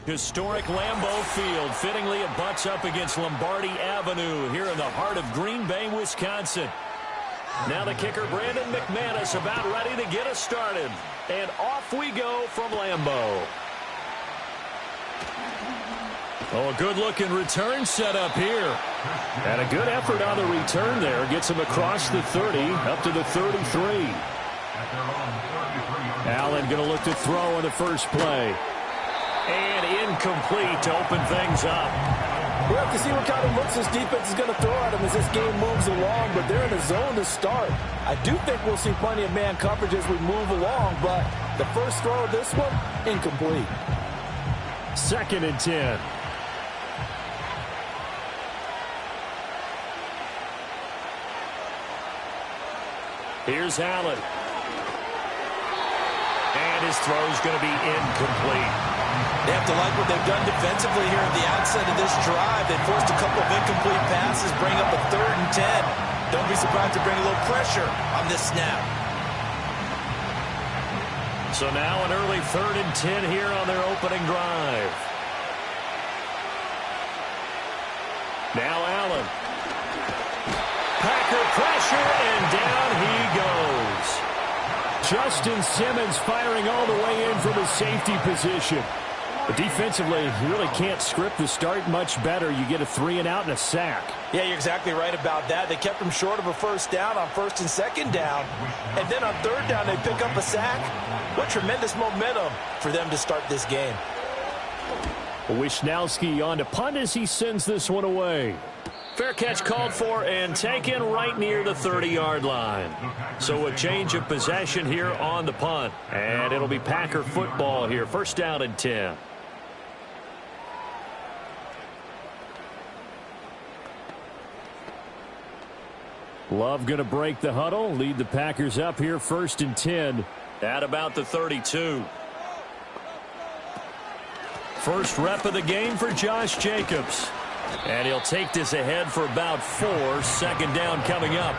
Historic Lambeau Field fittingly it butts up against Lombardi Avenue here in the heart of Green Bay, Wisconsin. Now the kicker, Brandon McManus, about ready to get us started. And off we go from Lambeau. Oh, a good-looking return set up here. And a good effort on the return there. Gets him across the 30, up to the 33. Allen going to look to throw on the first play. And incomplete to open things up. We'll have to see what kind of looks this defense is going to throw at him as this game moves along, but they're in a zone to start. I do think we'll see plenty of man coverage as we move along, but the first throw of this one, incomplete. 2nd and 10. Here's Allen. And his throw's going to be incomplete. They have to like what they've done defensively here at the outset of this drive. They forced a couple of incomplete passes, bring up a 3rd and 10. Don't be surprised to bring a little pressure on this snap. So now an early 3rd and 10 here on their opening drive. Now Allen. Packer pressure, and down he goes. Justin Simmons firing all the way in from a safety position. But defensively, you really can't script the start much better. You get a 3-and-out and a sack. Yeah, you're exactly right about that. They kept him short of a first down on 1st and 2nd down. And then on 3rd down, they pick up a sack. What tremendous momentum for them to start this game. Wishnowski on to punt as he sends this one away. Fair catch called for and taken right near the 30-yard line. So a change of possession here on the punt. And it'll be Packer football here. 1st down and 10. Love going to break the huddle, lead the Packers up here 1st and 10 at about the 32. First rep of the game for Josh Jacobs. And he'll take this ahead for about 4. 2nd down coming up.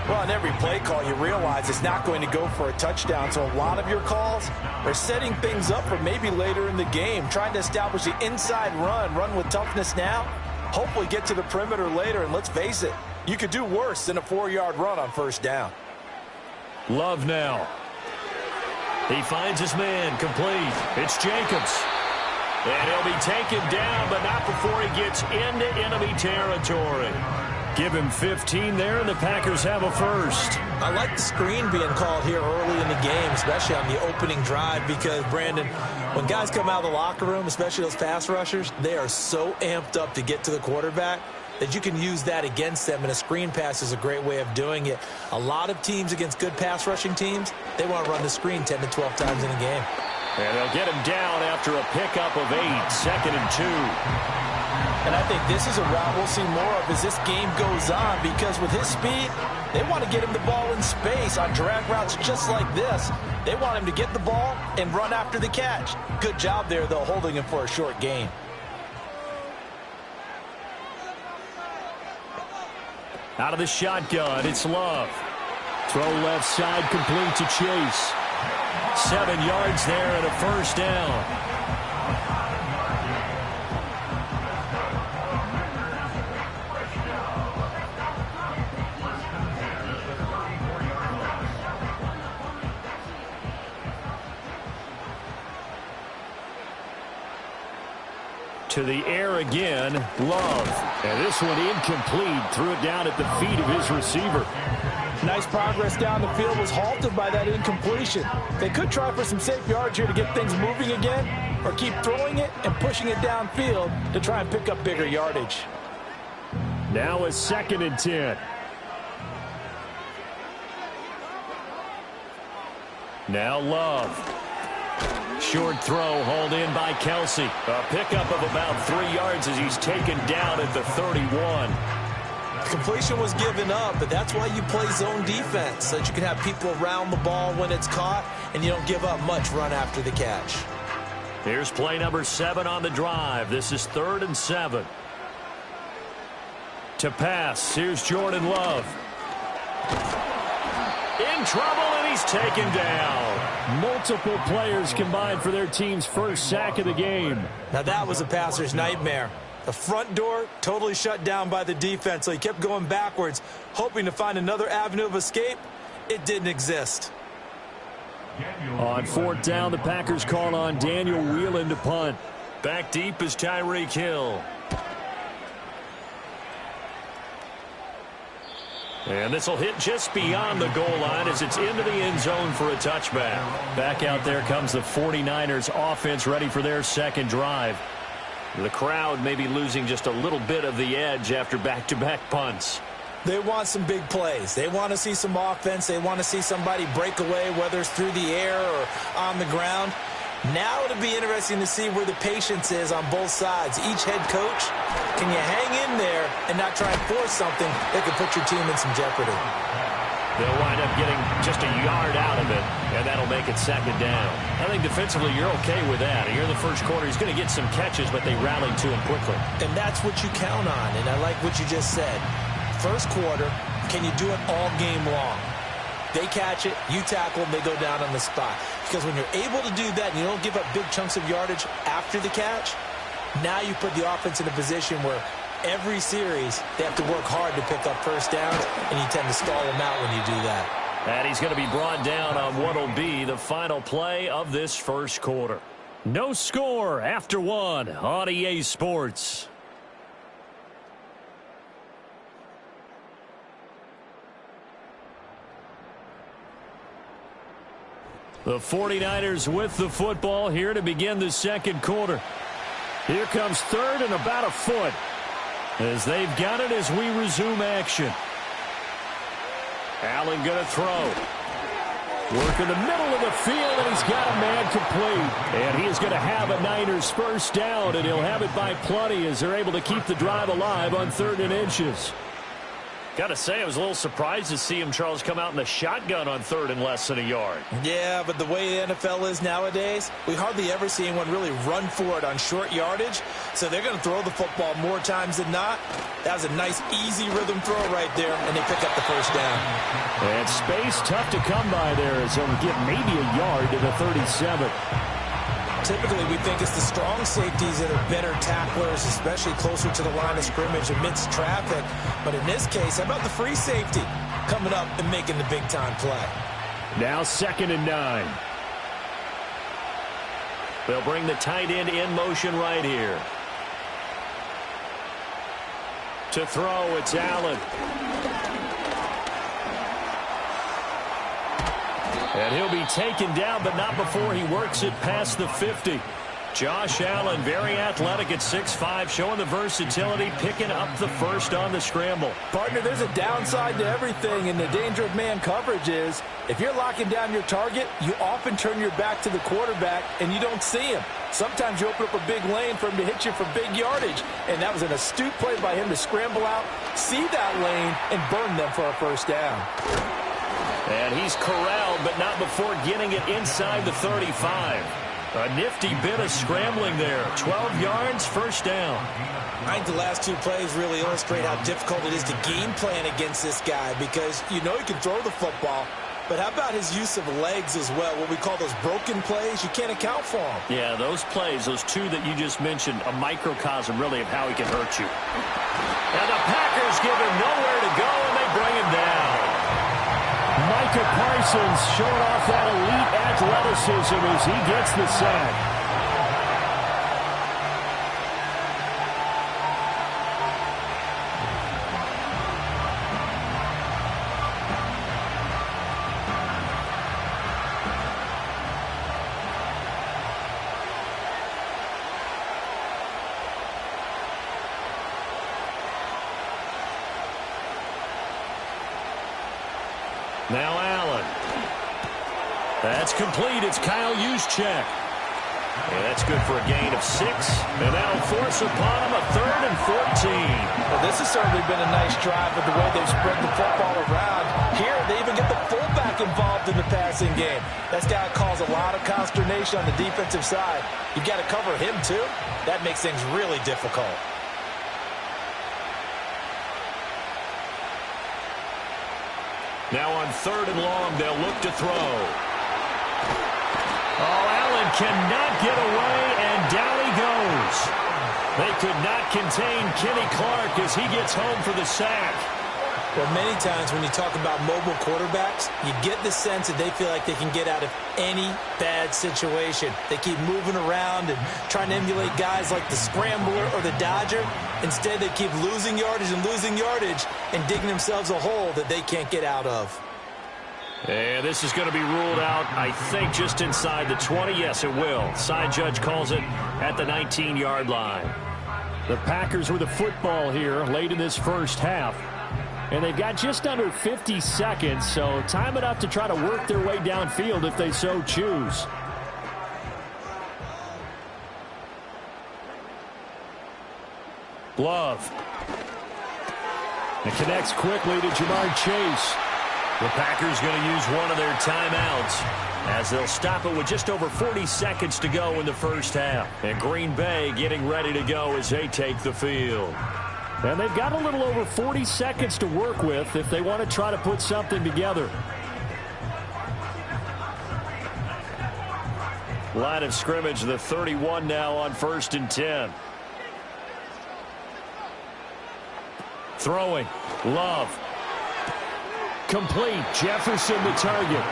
Well, on every play call, you realize it's not going to go for a touchdown. So a lot of your calls are setting things up for maybe later in the game, trying to establish the inside run with toughness now, hopefully get to the perimeter later. And let's face it, you could do worse than a 4-yard run on 1st down. Love now. He finds his man, complete. It's Jacobs. And he'll be taken down, but not before he gets into enemy territory. Give him 15 there, and the Packers have a first. I like the screen being called here early in the game, especially on the opening drive, because, Brandon, when guys come out of the locker room, especially those pass rushers, they are so amped up to get to the quarterback that you can use that against them, and a screen pass is a great way of doing it. A lot of teams against good pass rushing teams, they want to run the screen 10 to 12 times in a game. And they'll get him down after a pickup of 8, 2nd and 2. And I think this is a route we'll see more of as this game goes on, because with his speed, they want to get him the ball in space on drag routes just like this. They want him to get the ball and run after the catch. Good job there, though, holding him for a short gain. Out of the shotgun, it's Love. Throw left side, complete to Chase. 7 yards there and a 1st down. To the air again, Love. And this one incomplete. Threw it down at the feet of his receiver. Nice progress down the field, was halted by that incompletion. They could try for some safe yards here to get things moving again, or keep throwing it and pushing it downfield to try and pick up bigger yardage. Now a 2nd and 10. Now Love. Short throw hauled in by Kelsey. A pickup of about 3 yards as he's taken down at the 31. Completion was given up, but that's why you play zone defense, so that you can have people around the ball when it's caught, and you don't give up much run after the catch. Here's play number 7 on the drive. This is 3rd and 7. To pass, here's Jordan Love. trouble, and he's taken down. Multiple players combined for their team's first sack of the game. Now that was a passer's nightmare. The front door totally shut down by the defense, so he kept going backwards, hoping to find another avenue of escape. It didn't exist. On fourth down, the Packers call on Daniel Whelan to punt. Back deep is Tyreek Hill. And this will hit just beyond the goal line as it's into the end zone for a touchback. Back out there comes the 49ers offense ready for their second drive. The crowd may be losing just a little bit of the edge after back-to-back punts. They want some big plays. They want to see some offense. They want to see somebody break away, whether it's through the air or on the ground. Now it'll be interesting to see where the patience is on both sides. Each head coach, can you hang in there and not try and force something that could put your team in some jeopardy? They'll wind up getting just a yard out of it, and that'll make it second down. I think defensively you're okay with that. Here in the first quarter, he's going to get some catches, but they rallied to him quickly. And that's what you count on, and I like what you just said. First quarter, can you do it all game long? They catch it, you tackle them, they go down on the spot. Because when you're able to do that and you don't give up big chunks of yardage after the catch, now you put the offense in a position where every series they have to work hard to pick up first downs, and you tend to stall them out when you do that. And he's going to be brought down on what will be the final play of this first quarter. No score after one on EA Sports. The 49ers with the football here to begin the second quarter. Here comes third and about a foot as they've got it as we resume action. Allen going to throw. Work in the middle of the field, and he's got a man complete. And he is going to have a Niners first down, and he'll have it by plenty as they're able to keep the drive alive on 3rd and inches. Got to say, I was a little surprised to see him, Charles, come out in the shotgun on 3rd and less than a yard. Yeah, but the way the NFL is nowadays, we hardly ever see anyone really run for it on short yardage. So they're going to throw the football more times than not. That was a nice, easy rhythm throw right there, and they pick up the first down. And space tough to come by there as they'll get maybe a yard to the 37. Typically, we think it's the strong safeties that are better tacklers, especially closer to the line of scrimmage amidst traffic. But in this case, how about the free safety coming up and making the big-time play? Now 2nd and 9. They'll bring the tight end in motion right here. To throw, it's Allen. And he'll be taken down, but not before he works it past the 50. Josh Allen, very athletic at 6'5", showing the versatility, picking up the first on the scramble. Partner, there's a downside to everything, and the danger of man coverage is if you're locking down your target, you often turn your back to the quarterback, and you don't see him. Sometimes you open up a big lane for him to hit you for big yardage, and that was an astute play by him to scramble out, see that lane, and burn them for a first down. And he's corralled, but not before getting it inside the 35. A nifty bit of scrambling there. 12 yards, first down. I think the last two plays really illustrate how difficult it is to game plan against this guy because you know he can throw the football, but how about his use of legs as well? What we call those broken plays, you can't account for them. Yeah, those plays, those two that you just mentioned, a microcosm really of how he can hurt you. And the Packers give him nowhere to go, and they bring him down. Micah Parsons showing off that elite athleticism as he gets the sack. Now Allen. That's complete. It's Kyle Juszczyk. And that's good for a gain of 6. And that'll force upon him a 3rd and 14. Well, this has certainly been a nice drive with the way they've spread the football around. Here, they even get the fullback involved in the passing game. That's got to cause a lot of consternation on the defensive side. You've got to cover him, too. That makes things really difficult. Now on 3rd and long, they'll look to throw. Oh, Allen cannot get away, and down he goes. They could not contain Kenny Clark as he gets home for the sack. Well, many times when you talk about mobile quarterbacks, you get the sense that they feel like they can get out of any bad situation. They keep moving around and trying to emulate guys like the Scrambler or the Dodger. Instead, they keep losing yardage and digging themselves a hole that they can't get out of. And this is going to be ruled out, I think, just inside the 20. Yes, it will. Side judge calls it at the 19-yard line. The Packers with the football here late in this first half. And they've got just under 50 seconds, so time enough to try to work their way downfield if they so choose. Love. It connects quickly to Jamar Chase. The Packers going to use one of their timeouts as they'll stop it with just over 40 seconds to go in the first half. And Green Bay getting ready to go as they take the field. And they've got a little over 40 seconds to work with if they want to try to put something together. Line of scrimmage, the 31 now on 1st and 10. Throwing. Love. Complete. Jefferson the target.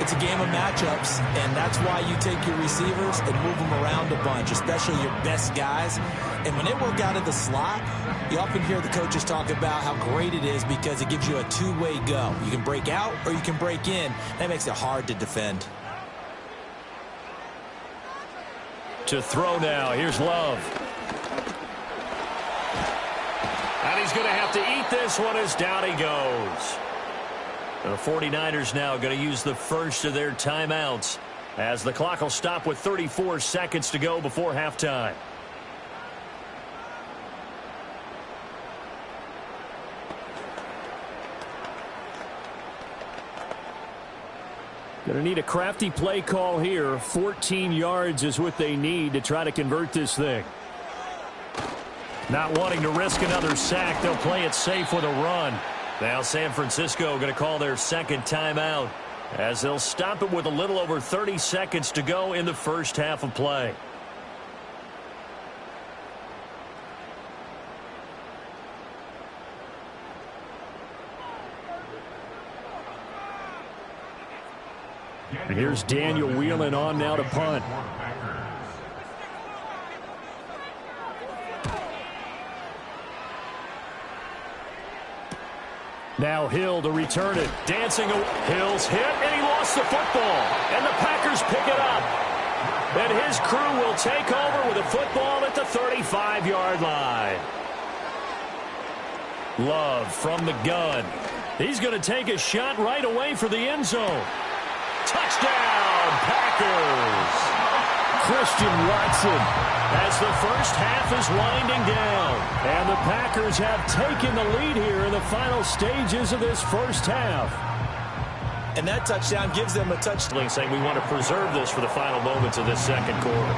It's a game of matchups, and that's why you take your receivers and move them around a bunch, especially your best guys. And when they work out of the slot, you often hear the coaches talk about how great it is because it gives you a two-way go. You can break out or you can break in. That makes it hard to defend. To throw now. Here's Love. And he's going to have to eat this one as down he goes. The 49ers now going to use the first of their timeouts as the clock will stop with 34 seconds to go before halftime. Going to need a crafty play call here. 14 yards is what they need to try to convert this thing. Not wanting to risk another sack, they'll play it safe with a run. Now San Francisco going to call their second timeout as they'll stop it with a little over 30 seconds to go in the first half of play. Here's Daniel Whelan on now to punt. Now Hill to return it. Dancing. Hill's hit, and he lost the football. And the Packers pick it up. And his crew will take over with a football at the 35-yard line. Love from the gun. He's going to take a shot right away for the end zone. Touchdown, Packers. Christian Watson. As the first half is winding down. And the Packers have taken the lead here in the final stages of this first half. And that touchdown gives them a touchdown. Saying we want to preserve this for the final moments of this second quarter.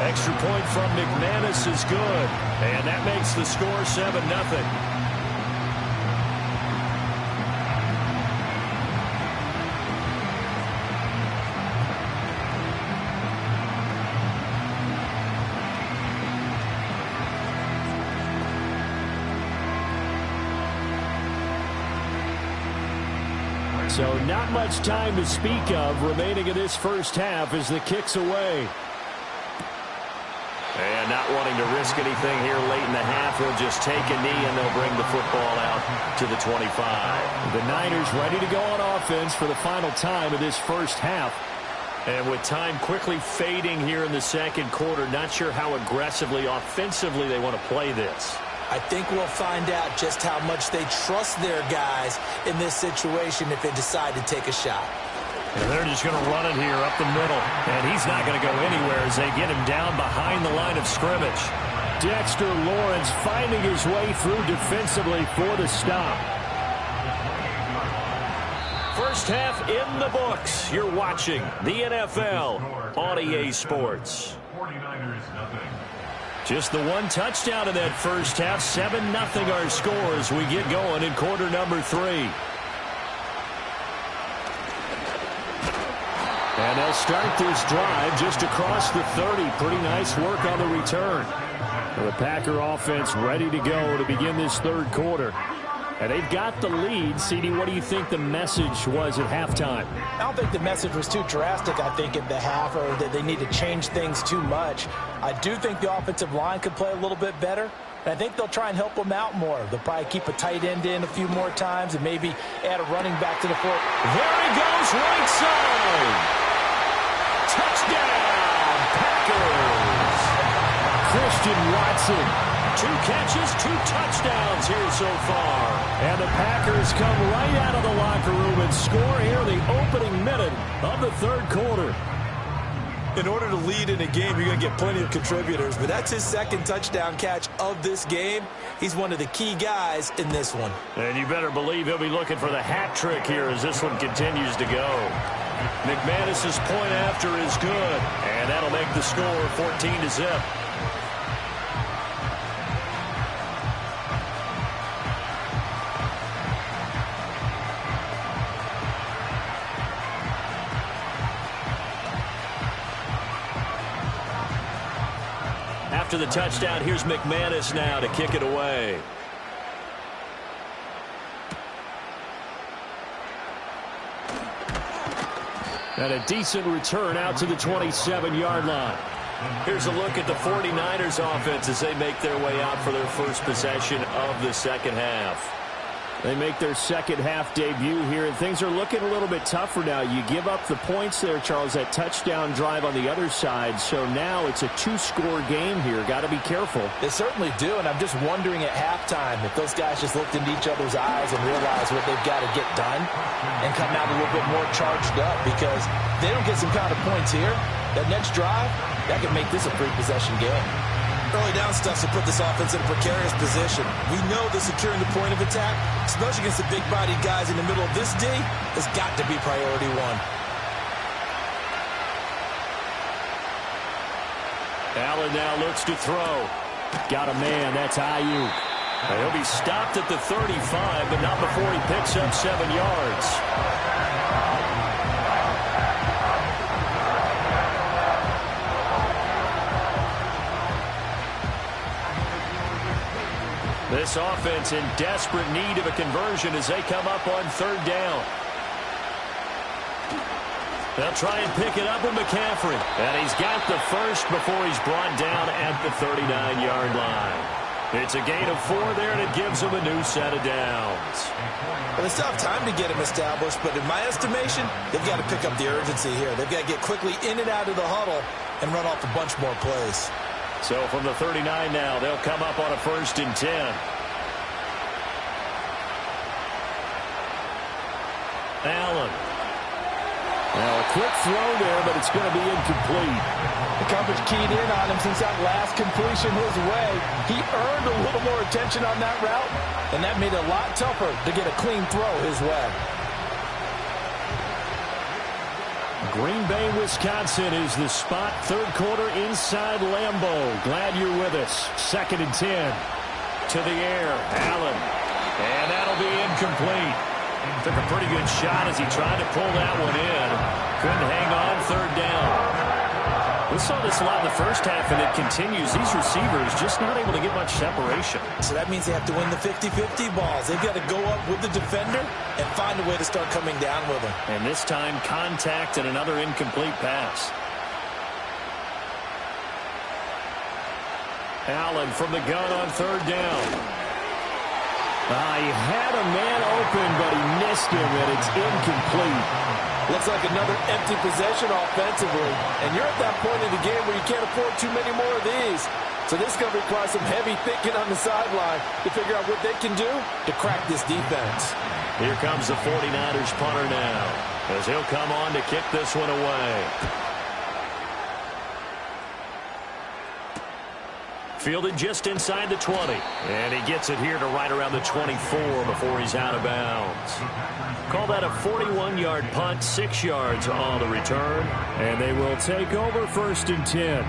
Extra point from McManus is good. And that makes the score 7-0. So not much time to speak of remaining in this first half as the kick's away. And not wanting to risk anything here late in the half, he'll just take a knee and they'll bring the football out to the 25. The Niners ready to go on offense for the final time of this first half. And with time quickly fading here in the second quarter, not sure how aggressively, offensively they want to play this. I think we'll find out just how much they trust their guys in this situation if they decide to take a shot. And they're just going to run it here up the middle. And he's not going to go anywhere as they get him down behind the line of scrimmage. Dexter Lawrence finding his way through defensively for the stop. First half in the books. You're watching the NFL on EA Sports. 49ers nothing. Just the one touchdown in that first half. 7-0 our score as we get going in quarter number 3. And they'll start this drive just across the 30. Pretty nice work on the return. The Packer offense ready to go to begin this third quarter. And they've got the lead. CD, what do you think the message was at halftime? I don't think the message was too drastic, I think, at the half, or that they need to change things too much. I do think the offensive line could play a little bit better. And I think they'll try and help them out more. They'll probably keep a tight end in a few more times and maybe add a running back to the fort. There he goes, right side. Touchdown, Packers. Christian Watson. 2 catches, 2 touchdowns here so far. And the Packers come right out of the locker room and score here the opening minute of the third quarter. In order to lead in a game, you're going to get plenty of contributors, but that's his second touchdown catch of this game. He's one of the key guys in this one. And you better believe he'll be looking for the hat trick here as this one continues to go. McManus's point after is good, and that'll make the score 14-0. After the touchdown, here's McManus now to kick it away. And a decent return out to the 27-yard line. Here's a look at the 49ers offense as they make their way out for their first possession of the second half. They make their second half debut here, and things are looking a little bit tougher now. You give up the points there, Charles, that touchdown drive on the other side. So now it's a 2-score game here. Got to be careful. They certainly do, and I'm just wondering at halftime if those guys just looked into each other's eyes and realized what they've got to get done and come out a little bit more charged up, because if they don't get some kind of points here, that next drive, that could make this a 3-possession game. Early down stuff to put this offense in a precarious position. We know that securing the point of attack, especially against the big-bodied guys in the middle of this D, has got to be priority one. Allen now looks to throw. Got a man. That's Ayuk. He'll be stopped at the 35, but not before he picks up 7 yards. This offense in desperate need of a conversion as they come up on third down. They'll try and pick it up with McCaffrey. And he's got the first before he's brought down at the 39-yard line. It's a gain of 4 there, and it gives them a new set of downs. Well, they still have time to get him established, but in my estimation, they've got to pick up the urgency here. They've got to get quickly in and out of the huddle and run off a bunch more plays. So from the 39 now, they'll come up on a 1st and 10. Allen. Now a quick throw there, but it's going to be incomplete. The coverage keyed in on him since that last completion his way. He earned a little more attention on that route, and that made it a lot tougher to get a clean throw his way. Green Bay, Wisconsin is the spot. Third quarter inside Lambeau. Glad you're with us. 2nd and 10. To the air, Allen. And that'll be incomplete. Took a pretty good shot as he tried to pull that one in. Couldn't hang on, 3rd down. We saw this a lot in the first half, and it continues. These receivers just not able to get much separation. So that means they have to win the 50-50 balls. They've got to go up with the defender and find a way to start coming down with them. And this time, contact and another incomplete pass. Allen from the gun on 3rd down. He had a man open, but he missed him, and it's incomplete. Looks like another empty possession offensively. And you're at that point in the game where you can't afford too many more of these. So this is going to require some heavy thinking on the sideline to figure out what they can do to crack this defense. Here comes the 49ers punter now, as he'll come on to kick this one away. Fielded just inside the 20. And he gets it here to right around the 24 before he's out of bounds. Call that a 41-yard punt, 6 yards on the return. And they will take over 1st and 10.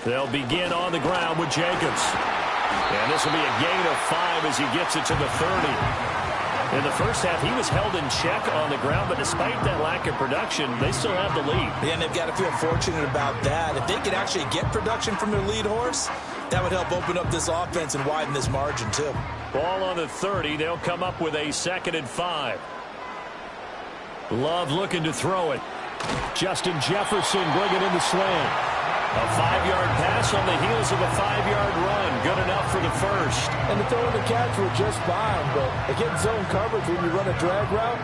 They'll begin on the ground with Jacobs. And this will be a gain of 5 as he gets it to the 30. In the first half, he was held in check on the ground, but despite that lack of production, they still have the lead. Yeah, and they've got to feel fortunate about that. If they could actually get production from their lead horse, that would help open up this offense and widen this margin, too. Ball on the 30. They'll come up with a 2nd and 5. Love looking to throw it. Justin Jefferson bringing in the slant. A 5-yard pass on the heels of a 5-yard run. Good enough for the first. And the throw and the catch were just fine, but against zone coverage, when you run a drag route,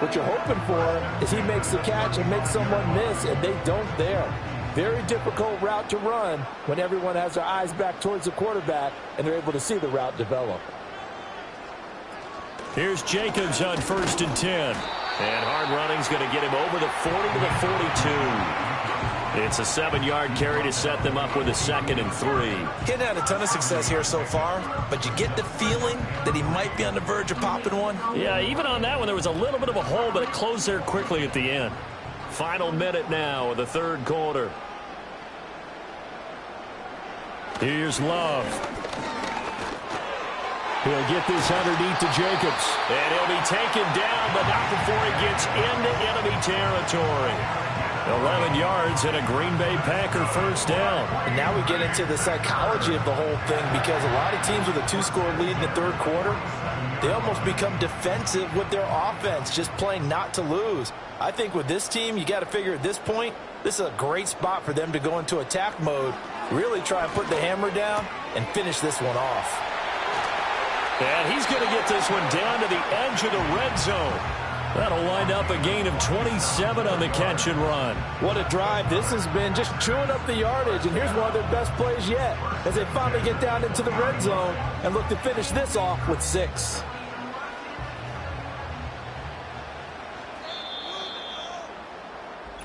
what you're hoping for is he makes the catch and makes someone miss, and they don't there. Very difficult route to run when everyone has their eyes back towards the quarterback and they're able to see the route develop. Here's Jacobs on 1st and 10. And hard running's going to get him over the 40 to the 42. It's a 7-yard carry to set them up with a 2nd and 3. He hadn't had a ton of success here so far, but you get the feeling that he might be on the verge of popping one. Yeah, even on that one, there was a little bit of a hole, but it closed there quickly at the end. Final minute now of the 3rd quarter. Here's Love. He'll get this underneath to Jacobs. And he'll be taken down, but not before he gets into enemy territory. 11 yards and a Green Bay Packer first down. And now we get into the psychology of the whole thing, because a lot of teams with a 2-score lead in the 3rd quarter, they almost become defensive with their offense, just playing not to lose. I think with this team, you got to figure at this point, this is a great spot for them to go into attack mode, really try and put the hammer down and finish this one off. And he's going to get this one down to the edge of the red zone. That'll wind up a gain of 27 on the catch and run. What a drive this has been, just chewing up the yardage. And here's one of their best plays yet as they finally get down into the red zone and look to finish this off with 6.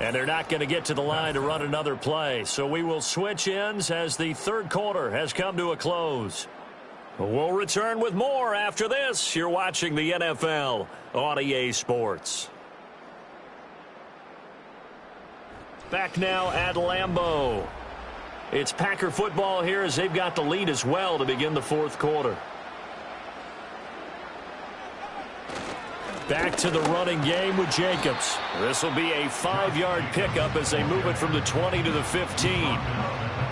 And they're not going to get to the line to run another play. So we will switch ends as the 3rd quarter has come to a close. We'll return with more after this. You're watching the NFL on EA Sports. Back now at Lambeau. It's Packer football here as they've got the lead as well to begin the 4th quarter. Back to the running game with Jacobs. This will be a 5-yard pickup as they move it from the 20 to the 15.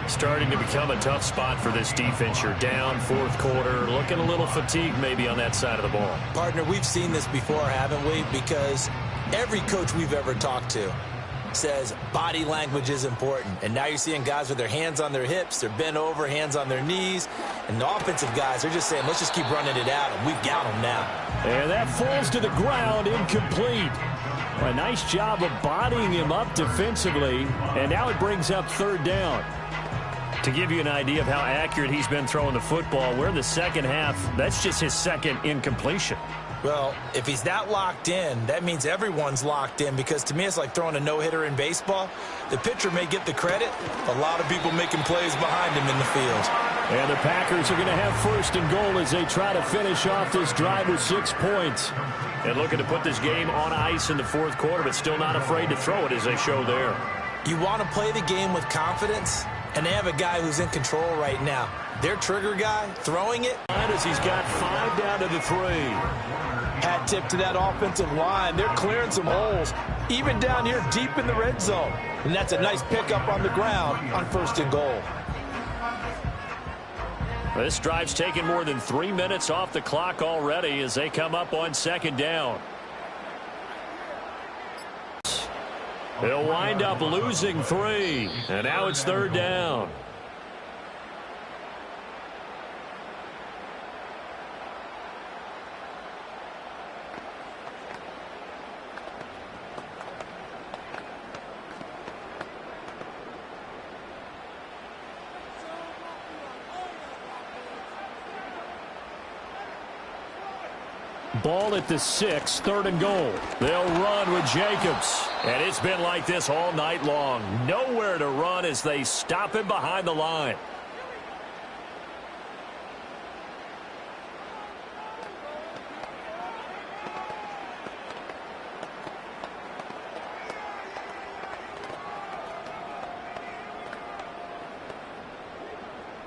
Starting to become a tough spot for this defense. You're down 4th quarter, looking a little fatigued maybe on that side of the ball. Partner, we've seen this before, haven't we? Because every coach we've ever talked to says body language is important. And now you're seeing guys with their hands on their hips, they're bent over, hands on their knees. And the offensive guys, they're just saying, let's just keep running it out, and we've got them now. And that falls to the ground, incomplete. A nice job of bodying him up defensively, and now it brings up 3rd down. To give you an idea of how accurate he's been throwing the football, we're in the 2nd half. That's just his 2nd incompletion. Well, if he's not locked in, that means everyone's locked in, because to me it's like throwing a no-hitter in baseball. The pitcher may get the credit. A lot of people making plays behind him in the field. And the Packers are going to have 1st and goal as they try to finish off this drive with 6 points. And looking to put this game on ice in the 4th quarter, but still not afraid to throw it as they show there. You want to play the game with confidence, and they have a guy who's in control right now. Their trigger guy throwing it. As he's got 5 down to the 3. Hat tip to that offensive line. They're clearing some holes, even down here deep in the red zone. And that's a nice pickup on the ground on 1st and goal. This drive's taken more than 3 minutes off the clock already as they come up on 2nd down. They'll wind up losing 3, and now it's 3rd down. Ball at the 6, 3rd and goal. They'll run with Jacobs. And it's been like this all night long. Nowhere to run as they stop him behind the line.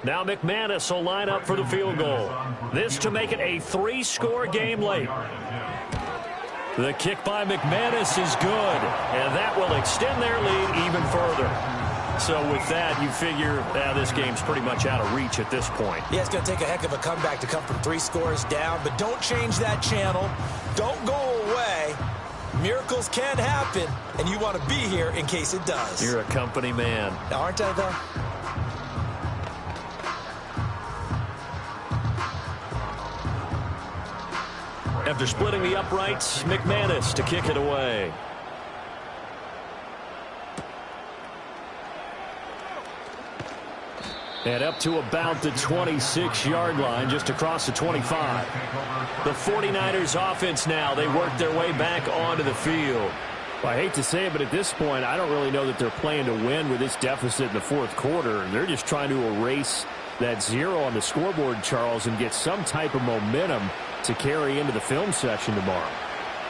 Now McManus will line up for the field goal. This to make it a 3-score game late. The kick by McManus is good, and that will extend their lead even further. So with that, you figure this game's pretty much out of reach at this point. Yeah, it's going to take a heck of a comeback to come from 3 scores down, but don't change that channel. Don't go away. Miracles can happen, and you want to be here in case it does. You're a company man. Aren't I, though? After splitting the uprights, McManus to kick it away. And up to about the 26-yard line, just across the 25. The 49ers offense now, they work their way back onto the field. Well, I hate to say it, but at this point, I don't really know that they're playing to win with this deficit in the fourth quarter. They're just trying to erase that 0 on the scoreboard, Charles, and get some type of momentum to carry into the film session tomorrow.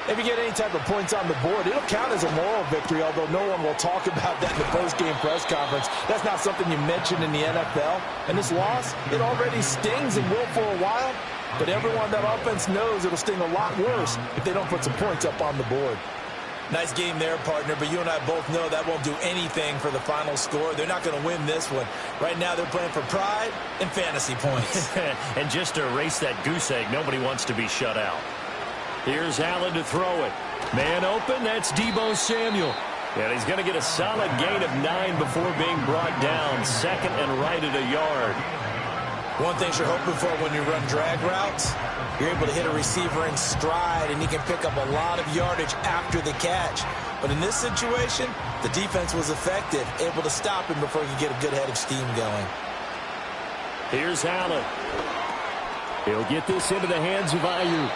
If you get any type of points on the board, it'll count as a moral victory, although no one will talk about that in the post-game press conference. That's not something you mention in the NFL. And this loss, it already stings and will for a while, but everyone that offense knows it'll sting a lot worse if they don't put some points up on the board. Nice game there, partner, but you and I both know that won't do anything for the final score. They're not going to win this one. Right now, they're playing for pride and fantasy points. And just to erase that goose egg, nobody wants to be shut out. Here's Allen to throw it. Man open, that's Deebo Samuel. And he's going to get a solid gain of 9 before being brought down. Second and right at a yard. One thing you're hoping for when you run drag routes, you're able to hit a receiver in stride, and he can pick up a lot of yardage after the catch. But in this situation, the defense was effective, able to stop him before he could get a good head of steam going. Here's Allen. He'll get this into the hands of Ayuk.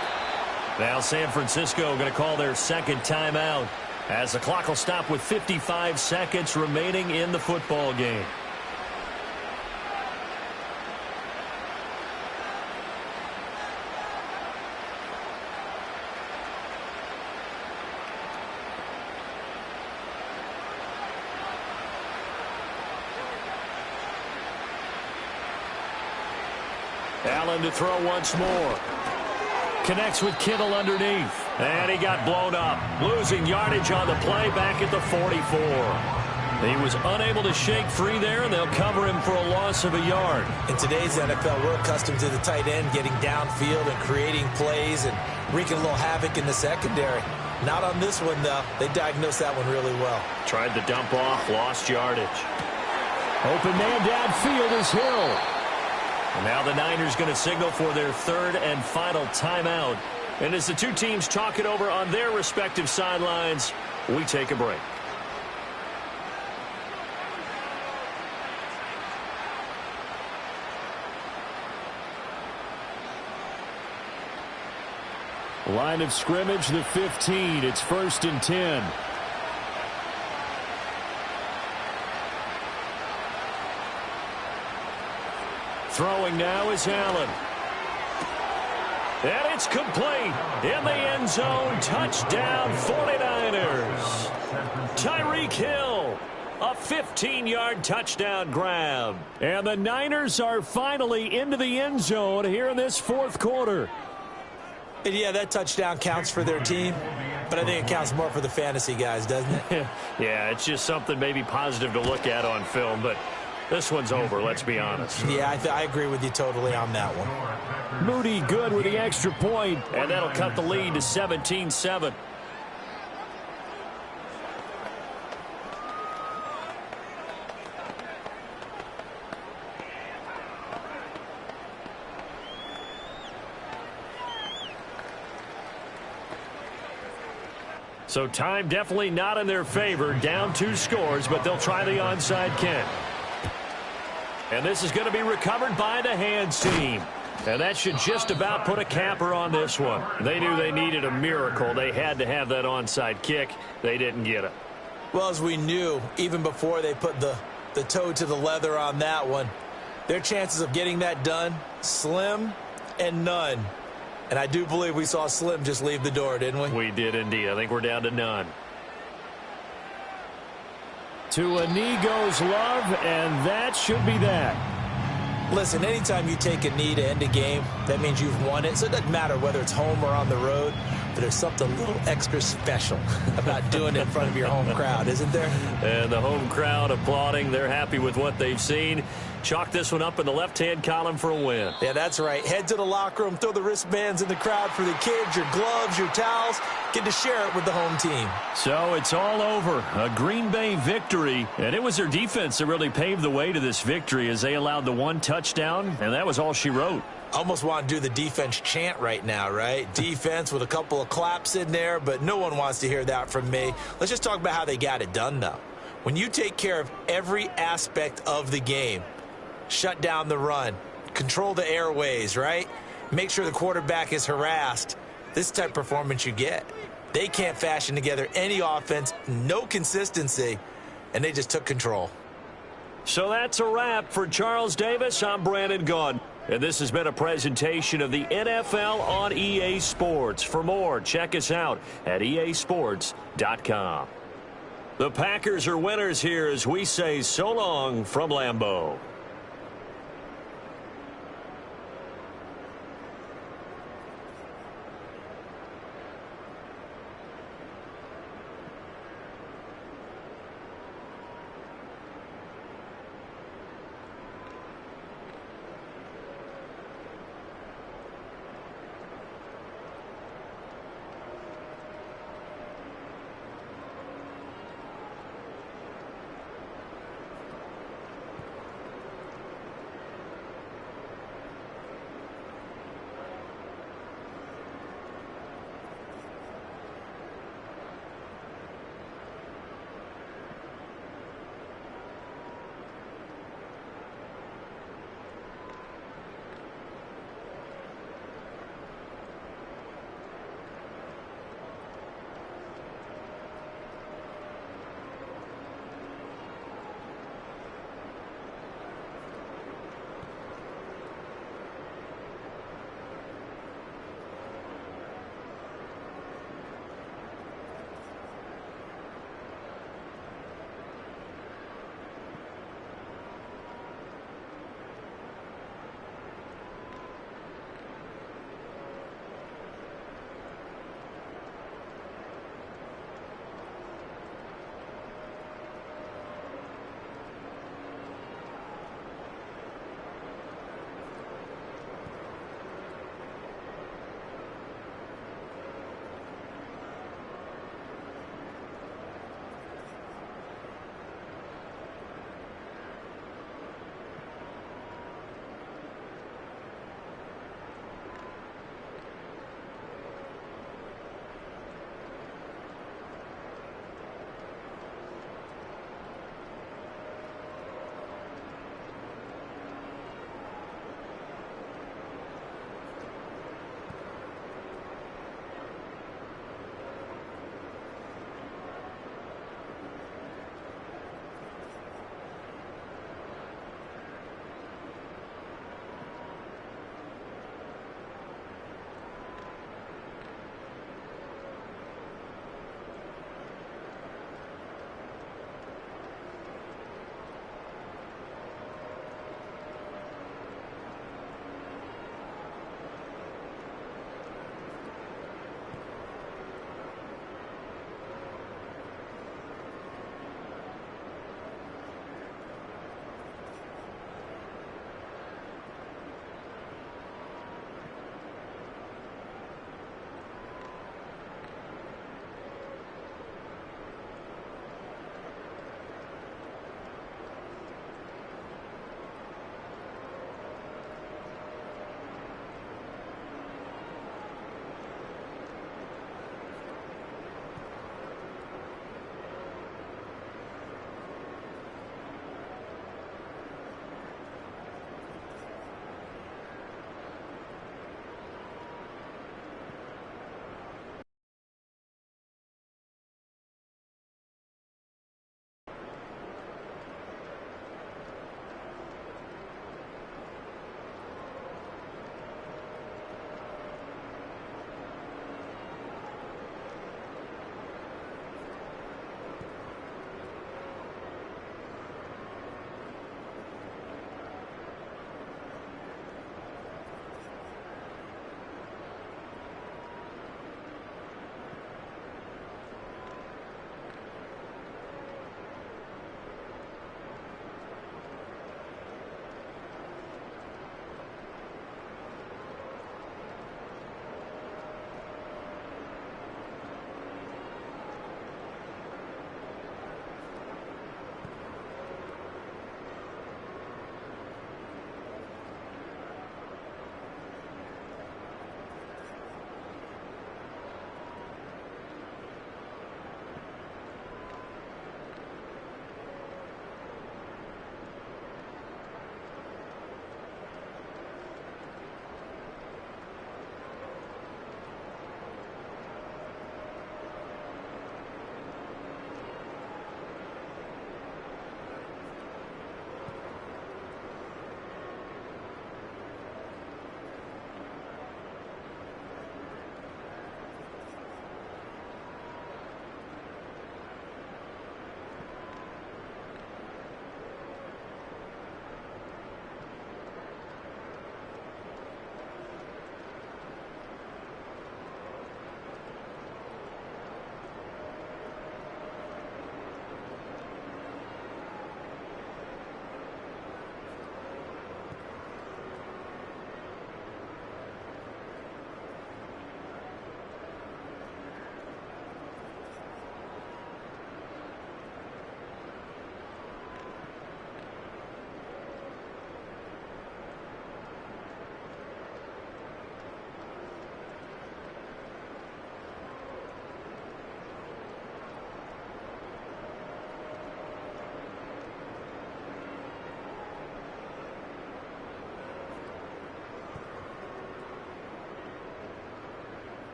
Now San Francisco going to call their second timeout as the clock will stop with 55 seconds remaining in the football game. Allen to throw once more. Connects with Kittle underneath. And he got blown up. Losing yardage on the play back at the 44. He was unable to shake free there, and they'll cover him for a loss of a yard. In today's NFL, we're accustomed to the tight end getting downfield and creating plays and wreaking a little havoc in the secondary. Not on this one, though. They diagnosed that one really well. Tried to dump off, lost yardage. Open man downfield is Hill. And now the Niners going to signal for their third and final timeout. And as the two teams talk it over on their respective sidelines, we take a break. Line of scrimmage, the 15. It's 1st and 10. Throwing now is Allen. And it's complete. In the end zone. Touchdown 49ers. Tyreek Hill. A 15-yard touchdown grab. And the Niners are finally into the end zone here in this fourth quarter. And yeah, that touchdown counts for their team, but I think it counts more for the fantasy guys, doesn't it? Yeah, it's just something maybe positive to look at on film, but this one's over, let's be honest. Yeah, I agree with you totally on that one. Moody good with the extra point. And that'll cut the lead to 17-7. So time definitely not in their favor. Down 2 scores, but they'll try the onside kick. And this is going to be recovered by the hands team. And that should just about put a capper on this one. They knew they needed a miracle. They had to have that onside kick. They didn't get it. Well, as we knew, even before they put the toe to the leather on that one, their chances of getting that done, slim and none. And I do believe we saw Slim just leave the door, didn't we? We did indeed. I think we're down to none. To a knee goes Love, and that should be that. Listen, anytime you take a knee to end a game, that means you've won it. So it doesn't matter whether it's home or on the road, but there's something a little extra special about doing it in front of your home crowd, isn't there? And the home crowd applauding. They're happy with what they've seen. Chalk this one up in the left-hand column for a win. Yeah, that's right. Head to the locker room, throw the wristbands in the crowd for the kids, your gloves, your towels. Get to share it with the home team. So it's all over. A Green Bay victory. And it was their defense that really paved the way to this victory as they allowed the one touchdown, and that was all she wrote. Almost want to do the defense chant right now, right? Defense with a couple of claps in there, but no one wants to hear that from me. Let's just talk about how they got it done, though. When you take care of every aspect of the game, shut down the run, control the airways, right? Make sure the quarterback is harassed. This type of performance you get. They can't fashion together any offense, no consistency, and they just took control. So that's a wrap for Charles Davis. I'm Brandon Gaudin. And this has been a presentation of the NFL on EA Sports. For more, check us out at easports.com. The Packers are winners here as we say so long from Lambeau.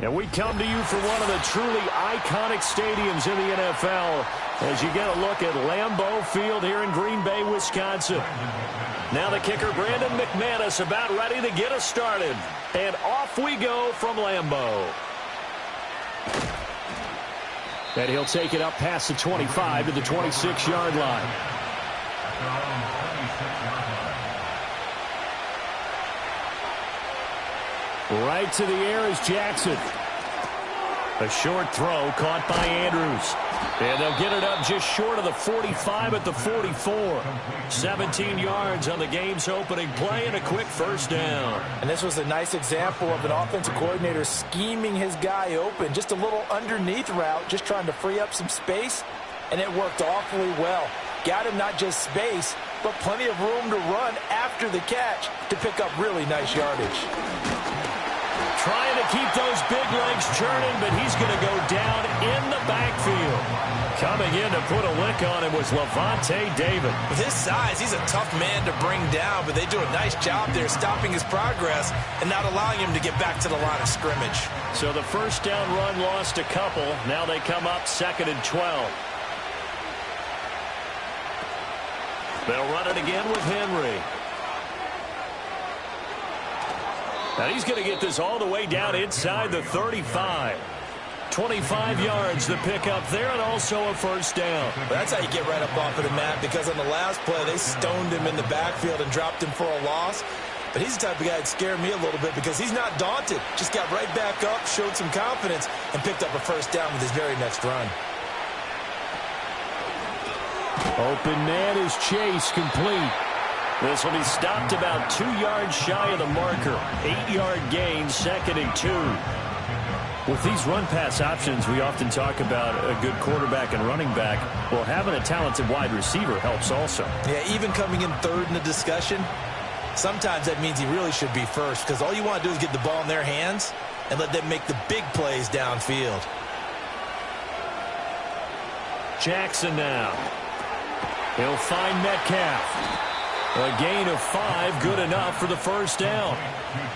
And we come to you from one of the truly iconic stadiums in the NFL as you get a look at Lambeau Field here in Green Bay, Wisconsin. Now the kicker, Brandon McManus, about ready to get us started. And off we go from Lambeau. And he'll take it up past the 25 to the 26-yard line. Right to the air is Jackson. A short throw caught by Andrews. And they'll get it up just short of the 45 at the 44. 17 yards on the game's opening play and a quick first down. And this was a nice example of an offensive coordinator scheming his guy open. Just a little underneath route, just trying to free up some space, and it worked awfully well. Got him not just space, but plenty of room to run after the catch to pick up really nice yardage. Trying to keep those big legs churning, but he's going to go down in the backfield. Coming in to put a lick on him was Levante David. With his size, he's a tough man to bring down, but they do a nice job there stopping his progress and not allowing him to get back to the line of scrimmage. So the first down run lost a couple. Now they come up 2nd and 12. They'll run it again with Henry. Now he's going to get this all the way down inside the 35. 25 yards to pick up there, and also a first down. Well, that's how you get right up off of the mat, because on the last play, they stoned him in the backfield and dropped him for a loss. But he's the type of guy that scared me a little bit because he's not daunted. Just got right back up, showed some confidence, and picked up a first down with his very next run. Open man is Chase, complete. This will be stopped about 2 yards shy of the marker. 8-yard gain, 2nd and 2. With these run-pass options, we often talk about a good quarterback and running back. Well, having a talented wide receiver helps also. Yeah, even coming in third in the discussion, sometimes that means he really should be first, because all you want to do is get the ball in their hands and let them make the big plays downfield. Jackson now. He'll find Metcalf. A gain of 5, good enough for the first down.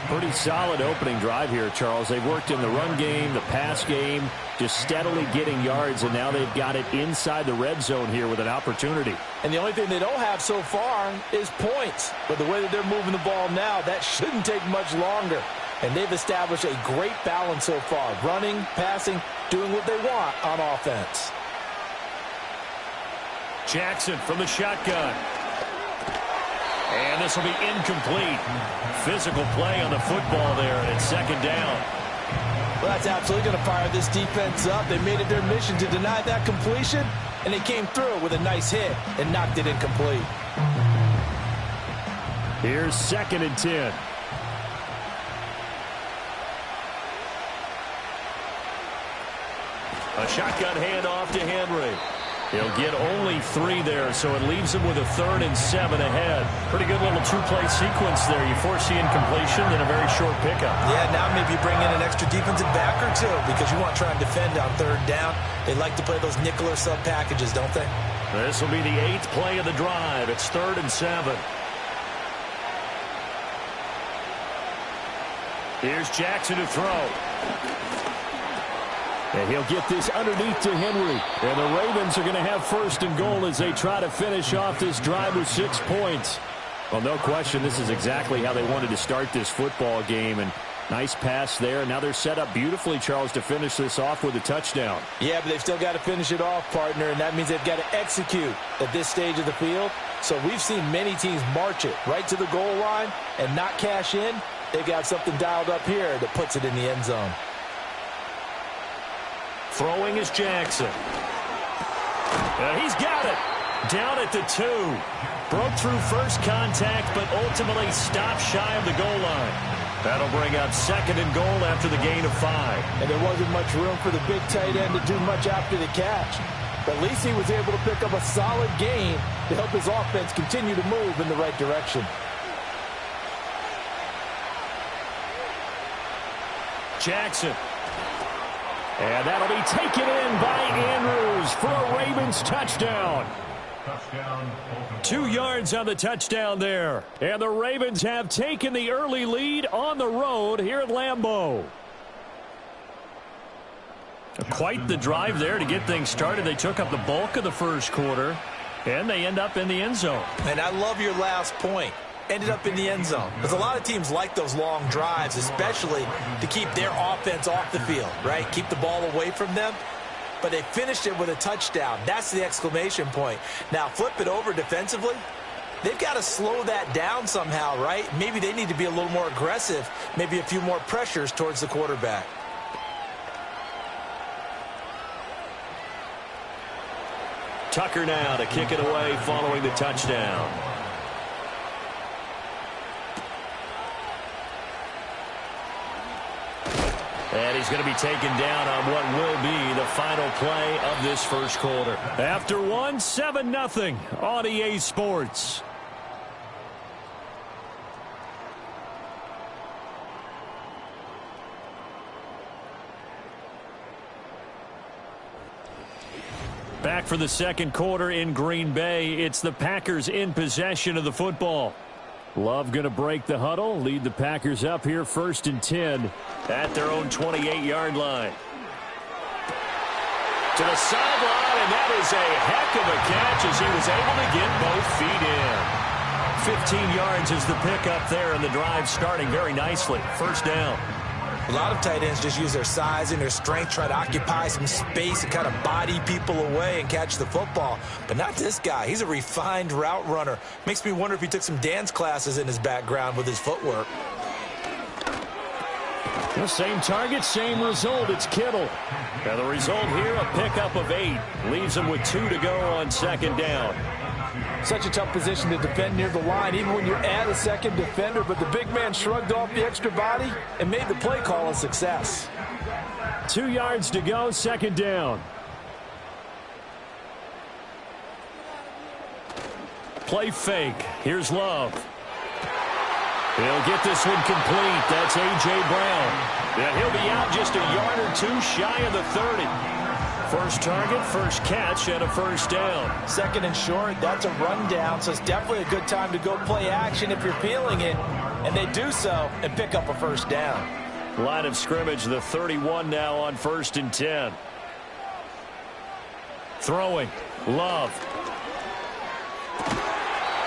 Pretty solid opening drive here, Charles. They've worked in the run game, the pass game, just steadily getting yards, and now they've got it inside the red zone here with an opportunity. And the only thing they don't have so far is points. But the way that they're moving the ball now, that shouldn't take much longer. And they've established a great balance so far. Running, passing, doing what they want on offense. Jackson from the shotgun. And this will be incomplete. Physical play on the football there, and it's 2nd down. Well, that's absolutely going to fire this defense up. They made it their mission to deny that completion, and they came through with a nice hit and knocked it incomplete. Here's 2nd and 10. A shotgun handoff to Henry. He'll get only 3 there, so it leaves him with a 3rd and 7 ahead. Pretty good little 2-play sequence there. You force the incompletion, then a very short pickup. Yeah, now maybe you bring in an extra defensive back or two because you want to try and defend on 3rd down. They like to play those nickel or sub packages, don't they? This will be the 8th play of the drive. It's 3rd and 7. Here's Jackson to throw. And he'll get this underneath to Henry. And the Ravens are going to have 1st and goal as they try to finish off this drive with 6 points. Well, no question, this is exactly how they wanted to start this football game. And nice pass there. Now they're set up beautifully, Charles, to finish this off with a touchdown. Yeah, but they've still got to finish it off, partner, and that means they've got to execute at this stage of the field. So we've seen many teams march it right to the goal line and not cash in. They've got something dialed up here that puts it in the end zone. Throwing is Jackson. He's got it. Down at the 2. Broke through first contact, but ultimately stopped shy of the goal line. That'll bring up 2nd and goal after the gain of 5. And there wasn't much room for the big tight end to do much after the catch. But at least he was able to pick up a solid gain to help his offense continue to move in the right direction. Jackson. And that'll be taken in by Andrews for a Ravens touchdown. 2 yards on the touchdown there. And the Ravens have taken the early lead on the road here at Lambeau. Quite the drive there to get things started. They took up the bulk of the first quarter, and they end up in the end zone. And I love your last point. Ended up in the end zone. Because a lot of teams like those long drives, especially to keep their offense off the field, right? Keep the ball away from them. But they finished it with a touchdown. That's the exclamation point. Now, flip it over defensively. They've got to slow that down somehow, right? Maybe they need to be a little more aggressive. Maybe a few more pressures towards the quarterback. Tucker now to kick it away following the touchdown. And he's going to be taken down on what will be the final play of this first quarter. After one, 7-0 on EA Sports. Back for the second quarter in Green Bay. It's the Packers in possession of the football. Love going to break the huddle, lead the Packers up here 1st and 10 at their own 28-yard line. To the sideline, and that is a heck of a catch as he was able to get both feet in. 15 yards is the pickup there, and the drive starting very nicely. First down. A lot of tight ends just use their size and their strength, try to occupy some space and kind of body people away and catch the football. But not this guy. He's a refined route runner. Makes me wonder if he took some dance classes in his background with his footwork. The same target, same result. It's Kittle. Now the result here, a pickup of 8. Leaves him with 2 to go on second down. Such a tough position to defend near the line, even when you add a second defender. But the big man shrugged off the extra body and made the play call a success. 2 yards to go, second down. Play fake. Here's Love. He'll get this one complete. That's A.J. Brown. And he'll be out just a yard or 2 shy of the 30. First target, first catch, and a first down. Second and short, that's a rundown, so it's definitely a good time to go play action if you're feeling it. And they do so and pick up a first down. Line of scrimmage, the 31 now on 1st and 10. Throwing, Love.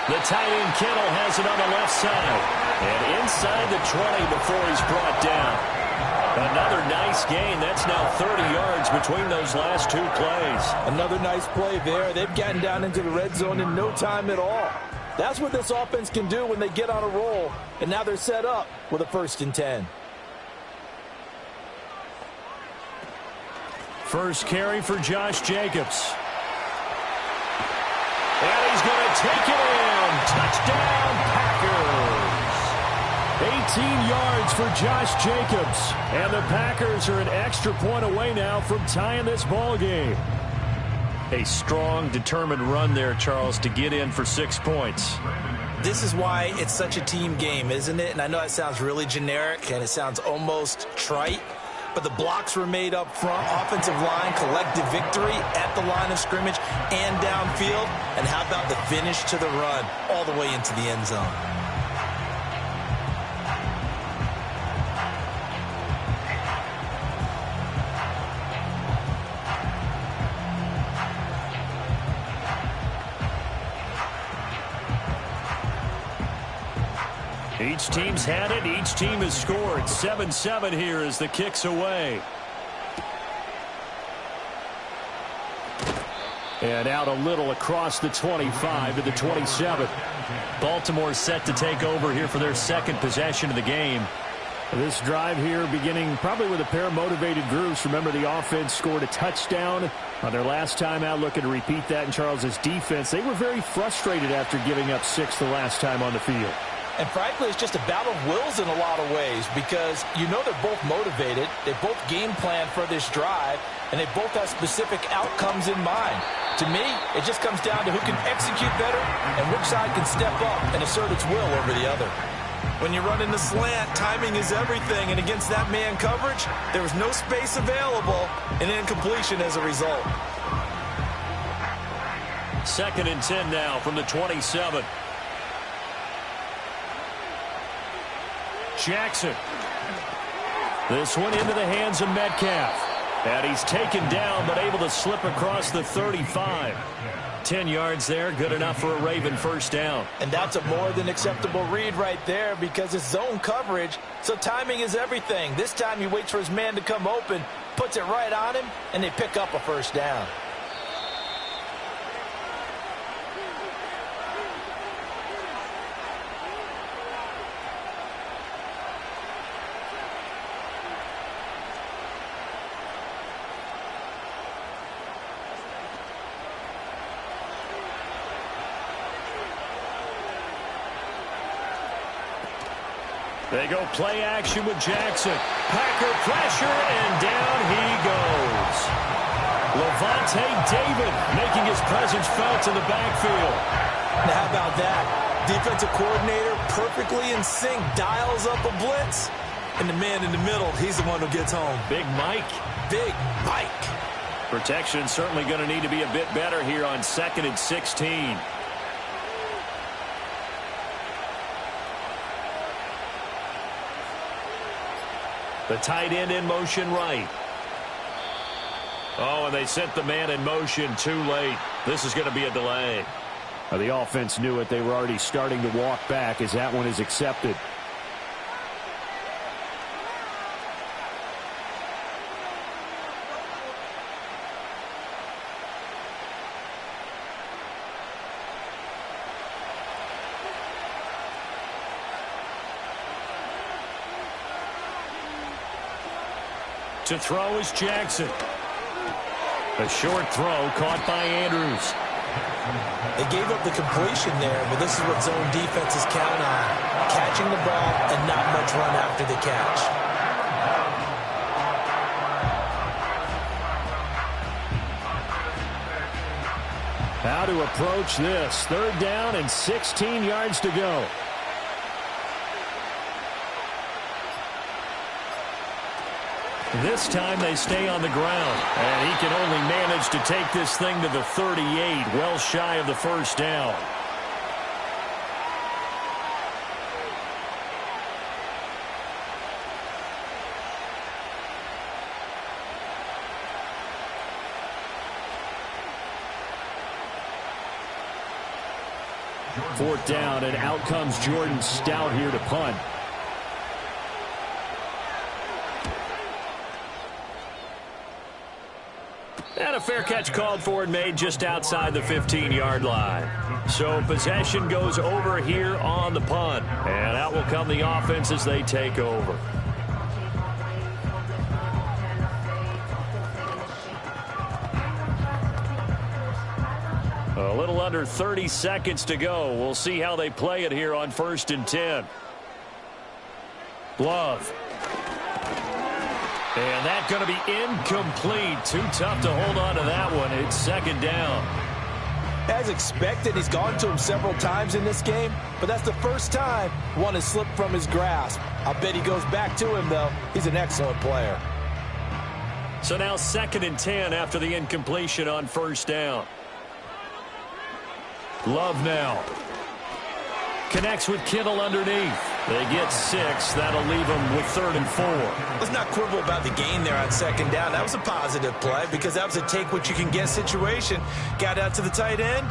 The tight end Kittle has it on the left side. And inside the 20 before he's brought down. Another nice gain. That's now 30 yards between those last 2 plays. Another nice play there. They've gotten down into the red zone in no time at all. That's what this offense can do when they get on a roll. And now they're set up with a 1st and 10. First carry for Josh Jacobs. And he's going to take it in. Touchdown, Packers. 18 yards for Josh Jacobs. And the Packers are an extra point away now from tying this ball game. A strong, determined run there, Charles, to get in for 6 points. This is why it's such a team game, isn't it? And I know it sounds really generic and it sounds almost trite, but the blocks were made up front. Offensive line, collective victory at the line of scrimmage and downfield. And how about the finish to the run all the way into the end zone? Each team's had it. Each team has scored. 7-7 here as the kick's away. And out a little across the 25 to the 27. Baltimore set to take over here for their second possession of the game. This drive here beginning probably with a pair of motivated groups. Remember, the offense scored a touchdown on their last time out, looking to repeat that in Charles's defense. They were very frustrated after giving up 6 the last time on the field. And frankly, it's just a battle of wills in a lot of ways because you know they're both motivated. They both game plan for this drive, and they both have specific outcomes in mind. To me, it just comes down to who can execute better and which side can step up and assert its will over the other. When you run in the slant, timing is everything, and against that man coverage, there was no space available and incompletion as a result. 2nd and 10 now from the 27. Jackson. This one into the hands of Metcalf. And he's taken down, but able to slip across the 35. 10 yards there, good enough for a Raven first down. And that's a more than acceptable read right there because it's zone coverage, so timing is everything. This time he waits for his man to come open, puts it right on him, and they pick up a first down. They go play action with Jackson. Packer pressure, and down he goes. Levante David making his presence felt in the backfield. Now how about that? Defensive coordinator perfectly in sync, dials up a blitz, and the man in the middle, he's the one who gets home. Big Mike. Big Mike. Protection certainly going to need to be a bit better here on 2nd and 16. The tight end in motion right. Oh, and they sent the man in motion too late. This is going to be a delay. The offense knew it. They were already starting to walk back as that one is accepted. To throw is Jackson. A short throw caught by Andrews. They gave up the completion there, but this is what zone defenses count on. Catching the ball and not much run after the catch. How to approach this. 3rd down and 16 yards to go. This time they stay on the ground, and he can only manage to take this thing to the 38, well shy of the first down. Fourth down, and out comes Jordan Stout here to punt. And a fair catch called for and made just outside the 15-yard line. So possession goes over here on the punt. And out will come the offense as they take over. A little under 30 seconds to go. We'll see how they play it here on 1st and 10. Love. And that's going to be incomplete. Too tough to hold on to that one. It's 2nd down. As expected, he's gone to him several times in this game, but that's the first time one has slipped from his grasp. I'll bet he goes back to him, though. He's an excellent player. So now 2nd and 10 after the incompletion on 1st down. Love now. Connects with Kittle underneath. They get 6. That'll leave them with 3rd and 4. Let's not quibble about the gain there on 2nd down. That was a positive play because that was a take-what-you-can-get situation. Got out to the tight end.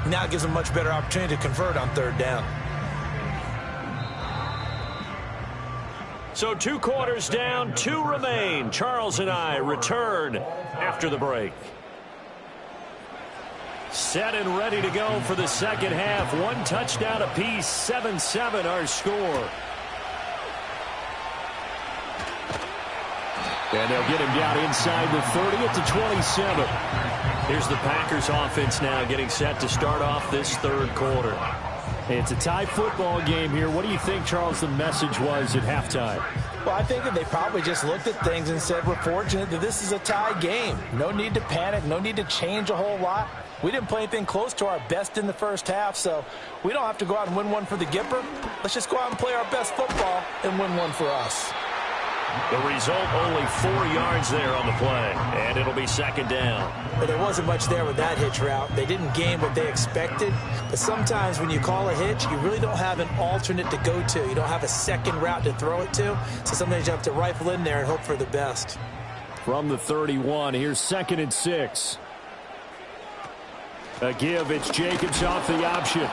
Now it gives them a much better opportunity to convert on 3rd down. So 2 quarters down, 2 remain. Charles and I return after the break. Set and ready to go for the 2nd half. 1 touchdown apiece, 7-7 our score. And they'll get him down inside the 30 at the 27. Here's the Packers offense now getting set to start off this 3rd quarter. It's a tie football game here. What do you think, Charles, the message was at halftime? Well, I think that they probably just looked at things and said, we're fortunate that this is a tie game. No need to panic. No need to change a whole lot. We didn't play anything close to our best in the first half, so we don't have to go out and win one for the Gipper. Let's just go out and play our best football and win one for us. The result, only 4 yards there on the play, and it'll be 2nd down. But there wasn't much there with that hitch route. They didn't gain what they expected, but sometimes when you call a hitch, you really don't have an alternate to go to. You don't have a second route to throw it to, so sometimes you have to rifle in there and hope for the best. from the 31. Here's 2nd and 6. A give. It's Jacobs off the option.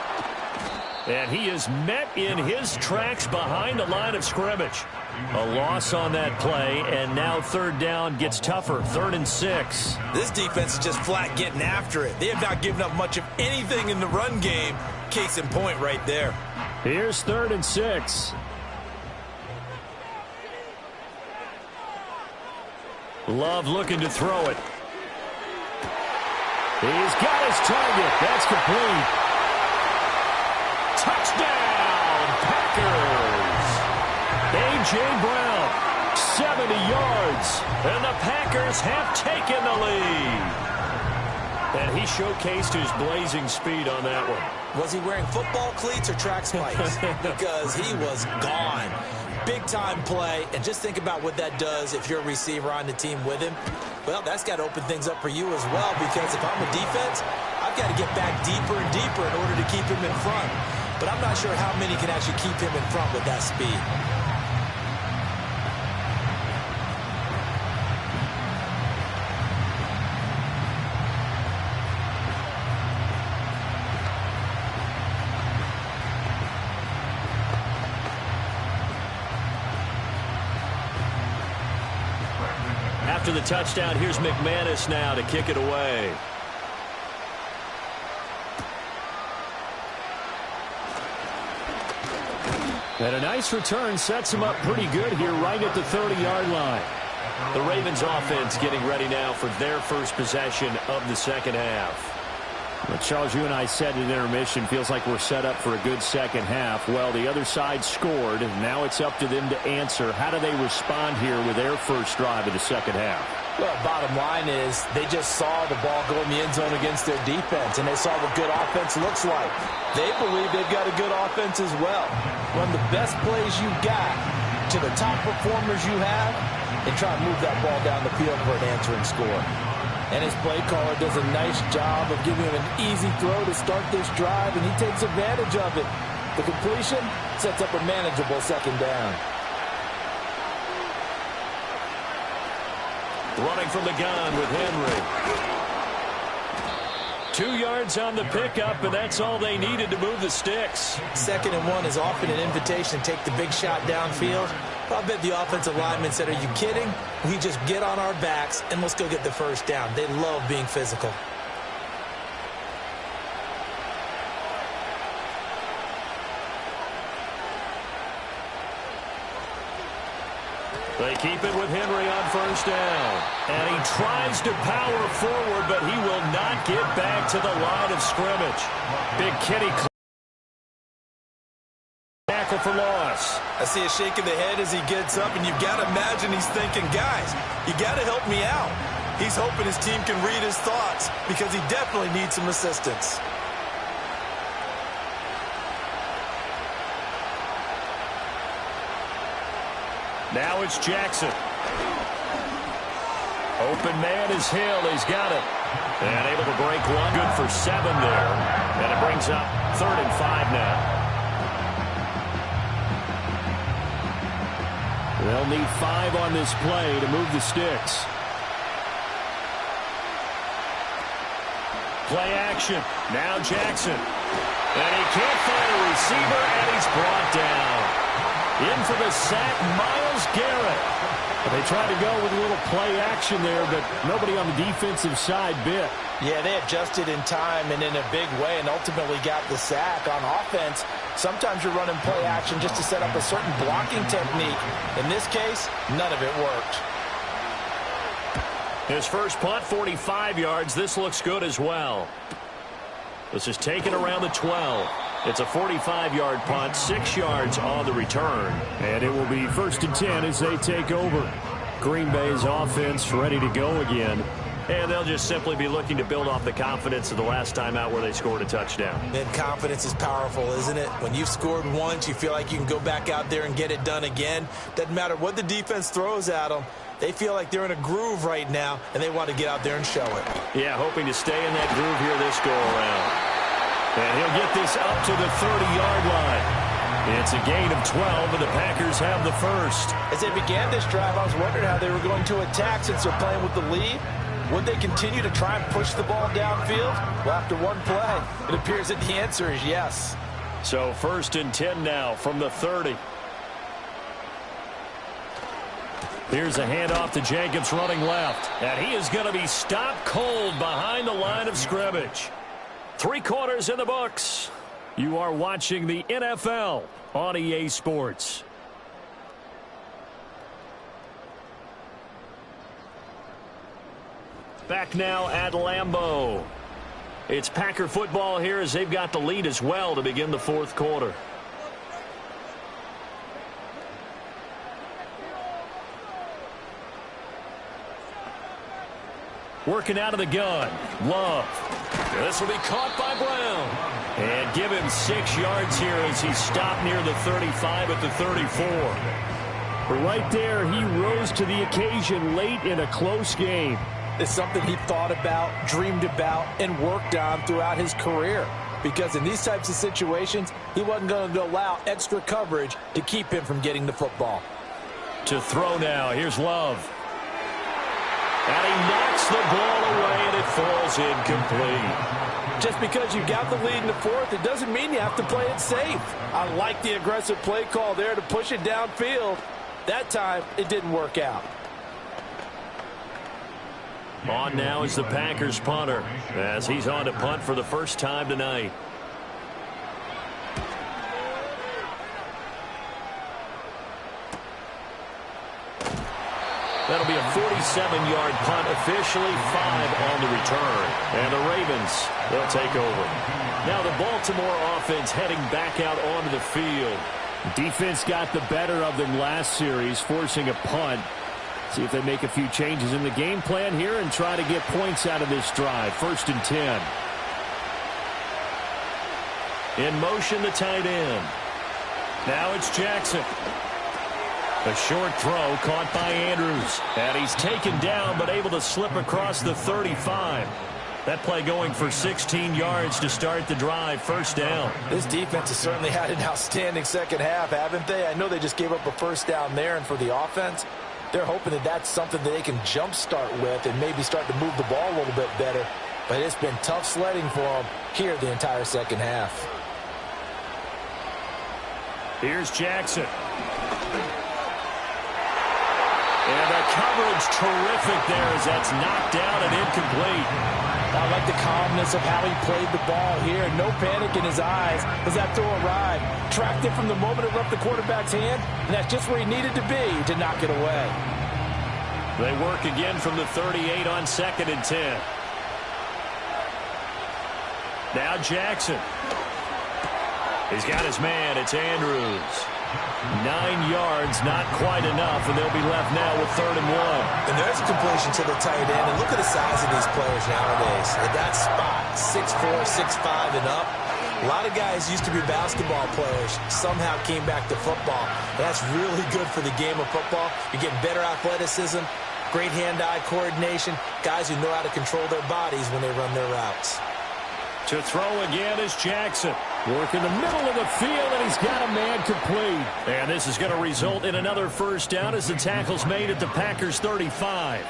And he is met in his tracks behind the line of scrimmage. A loss on that play, and now 3rd down gets tougher. 3rd and 6. This defense is just flat getting after it. They have not given up much of anything in the run game. Case in point right there. Here's 3rd and 6. Love looking to throw it. He's got his target. That's complete. Touchdown, Packers. A.J. Brown, 70 yards. And the Packers have taken the lead. And he showcased his blazing speed on that one. Was he wearing football cleats or track spikes? Because he was gone. Big-time play, and just think about what that does if you're a receiver on the team with him. Well, that's got to open things up for you as well, because if I'm a defense, I've got to get back deeper and deeper in order to keep him in front. But I'm not sure how many can actually keep him in front with that speed. After the touchdown, here's McManus now to kick it away. And a nice return sets him up pretty good here right at the 30-yard line. The Ravens offense getting ready now for their first possession of the second half. Well, Charles, you and I said at intermission, feels like we're set up for a good second half. Well, the other side scored, and now it's up to them to answer. How do they respond here with their first drive of the second half? Well, bottom line is they just saw the ball go in the end zone against their defense, and they saw what good offense looks like. They believe they've got a good offense as well. Run the best plays you got to the top performers you have, and try to move that ball down the field for an answering score. And his play caller does a nice job of giving him an easy throw to start this drive, and he takes advantage of it. The completion sets up a manageable second down. Running from the gun with Henry. 2 yards on the pickup, and that's all they needed to move the sticks. 2nd and 1 is often an invitation to take the big shot downfield. I bet the offensive lineman said, are you kidding? We just get on our backs and let's go get the first down. They love being physical. They keep it with Henry on first down. And he tries to power forward, but he will not get back to the line of scrimmage. Big Kitty tackle for loss. I see a shake of the head as he gets up, and you've got to imagine he's thinking, guys, you got to help me out. He's hoping his team can read his thoughts because he definitely needs some assistance. Now it's Jackson. Open man is Hill. He's got it. And able to break one. Good for 7 there. And it brings up 3rd and 5 now. They'll need 5 on this play to move the sticks. Play action. Now Jackson. And he can't find a receiver, and he's brought down. In for the sack, Myles Garrett. They tried to go with a little play action there, but nobody on the defensive side bit. Yeah, they adjusted in time and in a big way and ultimately got the sack. On offense, sometimes you're running play action just to set up a certain blocking technique. In this case, none of it worked. His first punt, 45 yards. This looks good as well. This is taken around the 12. It's a 45-yard punt, 6 yards on the return. And it will be 1st and 10 as they take over. Green Bay's offense ready to go again. And they'll just simply be looking to build off the confidence of the last time out where they scored a touchdown. And confidence is powerful, isn't it? When you've scored once, you feel like you can go back out there and get it done again. Doesn't matter what the defense throws at them. They feel like they're in a groove right now, and they want to get out there and show it. Yeah, hoping to stay in that groove here this go-around. And he'll get this up to the 30-yard line. It's a gain of 12, and the Packers have the first. As they began this drive, I was wondering how they were going to attack since they're playing with the lead. Would they continue to try and push the ball downfield? Well, after one play, it appears that the answer is yes. So 1st and 10 now from the 30. Here's a handoff to Jacobs running left. And he is going to be stopped cold behind the line of scrimmage. 3 quarters in the books. You are watching the NFL on EA Sports. Back now at Lambeau. It's Packer football here as they've got the lead as well to begin the 4th quarter. Working out of the gun. Love. This will be caught by Brown. And give him 6 yards here as he stopped near the 35 at the 34. Right there, he rose to the occasion late in a close game. It's something he thought about, dreamed about, and worked on throughout his career. Because in these types of situations, he wasn't going to allow extra coverage to keep him from getting the football. To throw now. Here's Love. And he knocks the ball away, and it falls incomplete. Just because you got the lead in the 4th, it doesn't mean you have to play it safe. I like the aggressive play call there to push it downfield. That time, it didn't work out. On now is the Packers punter as he's on to punt for the first time tonight. That'll be a 47-yard punt, officially 5 on the return. And the Ravens, they'll take over. Now the Baltimore offense heading back out onto the field. Defense got the better of them last series, forcing a punt. See if they make a few changes in the game plan here and try to get points out of this drive. 1st and 10. In motion, the tight end. Now it's Jackson. A short throw caught by Andrews. And he's taken down but able to slip across the 35. That play going for 16 yards to start the drive. 1st down. This defense has certainly had an outstanding second half, haven't they? I know they just gave up a 1st down there, and for the offense, they're hoping that that's something that they can jumpstart with and maybe start to move the ball a little bit better. But it's been tough sledding for them here the entire second half. Here's Jackson. And the coverage terrific there as that's knocked down and incomplete. I like the calmness of how he played the ball here. No panic in his eyes as that throw arrived. Tracked it from the moment it left the quarterback's hand, and that's just where he needed to be to knock it away. They work again from the 38 on 2nd and 10. Now Jackson. He's got his man. It's Andrews. 9 yards, not quite enough, and they'll be left now with 3rd and 1. And there's a completion to the tight end. And look at the size of these players nowadays. At that spot, 6'4", 6'5", and up. A lot of guys used to be basketball players, somehow came back to football. That's really good for the game of football. You're getting better athleticism, great hand-eye coordination, guys who know how to control their bodies when they run their routes. To throw again is Jackson. Work in the middle of the field, and he's got a man complete. And this is going to result in another 1st down as the tackle's made at the Packers' 35.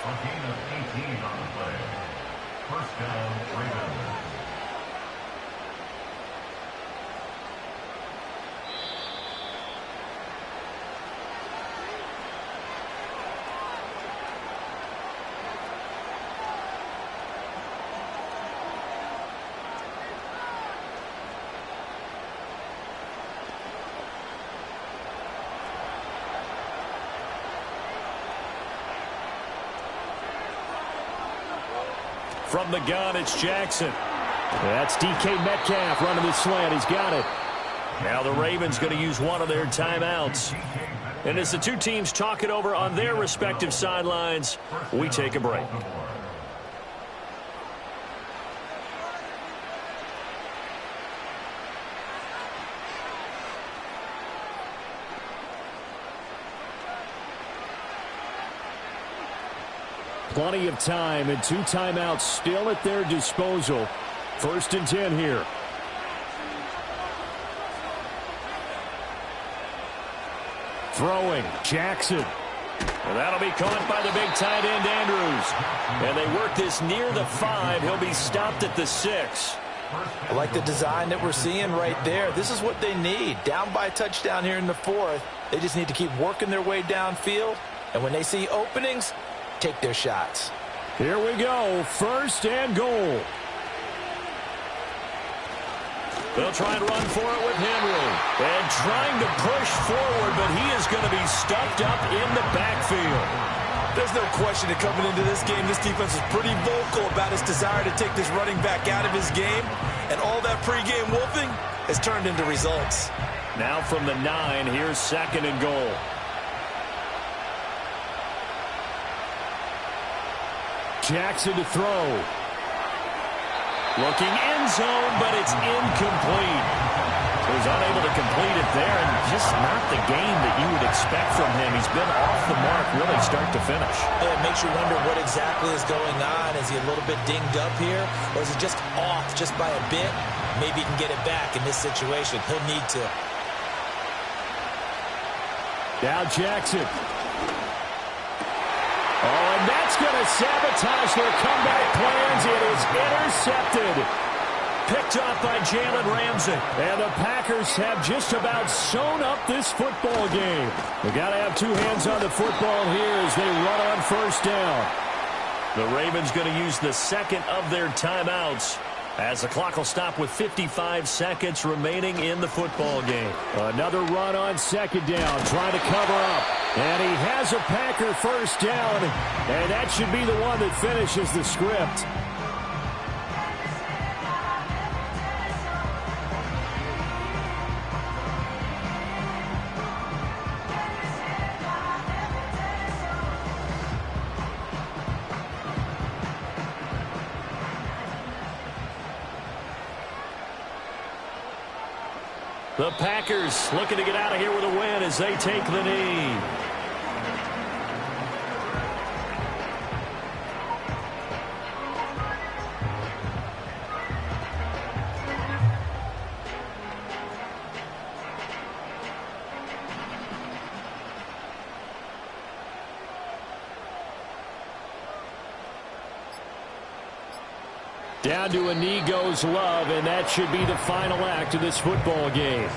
From the gun, it's Jackson. That's DK Metcalf running the slant. He's got it. Now the Ravens going to use one of their timeouts. And as the two teams talk it over on their respective sidelines, we take a break. Plenty of time and 2 timeouts still at their disposal. 1st and 10 here. Throwing, Jackson. And that'll be caught by the big tight end, Andrews. And they work this near the 5. He'll be stopped at the 6. I like the design that we're seeing right there. This is what they need. Down by a touchdown here in the 4th. They just need to keep working their way downfield. And when they see openings, take their shots. Here we go. 1st and goal. They'll try and run for it with Henry. And trying to push forward, but he is going to be stuffed up in the backfield. There's no question that coming into this game, this defense is pretty vocal about its desire to take this running back out of his game. And all that pregame wolfing has turned into results. Now from the 9, here's 2nd and goal. Jackson to throw. Looking end zone, but it's incomplete. He was unable to complete it there, and just not the game that you would expect from him. He's been off the mark really start to finish. Yeah, it makes you wonder what exactly is going on. Is he a little bit dinged up here, or is he just off just by a bit? Maybe he can get it back in this situation. He'll need to. Now Jackson. Oh, and that's going to sabotage their comeback plans. It is intercepted. Picked off by Jalen Ramsey. And the Packers have just about sewn up this football game. They've got to have 2 hands on the football here as they run on 1st down. The Ravens going to use the 2nd of their timeouts as the clock will stop with 55 seconds remaining in the football game. Another run on 2nd down, trying to cover up. And he has a Packer 1st down, and that should be the one that finishes the script. The Packers looking to get out of here with a win as they take the knee. Down to a knee goes Love, and that should be the final act of this football game.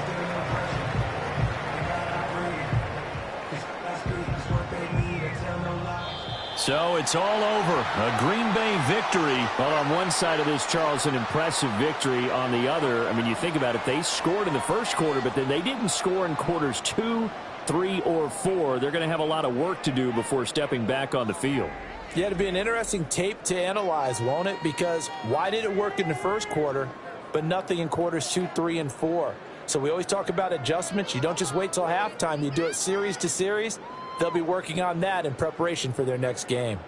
So it's all over. A Green Bay victory. Well, on one side of this, Charles, an impressive victory. On the other, I mean, you think about it, they scored in the 1st quarter, but then they didn't score in quarters 2, 3, or 4. They're going to have a lot of work to do before stepping back on the field. Yeah, it'll be an interesting tape to analyze, won't it? Because why did it work in the 1st quarter, but nothing in quarters 2, 3, and 4? So we always talk about adjustments. You don't just wait till halftime. You do it series to series. They'll be working on that in preparation for their next game.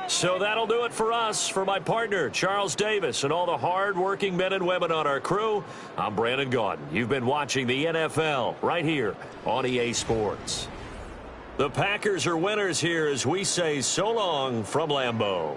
So that'll do it for us. For my partner, Charles Davis, and all the hard-working men and women on our crew, I'm Brandon Gaudin. You've been watching the NFL right here on EA Sports. The Packers are winners here as we say so long from Lambeau.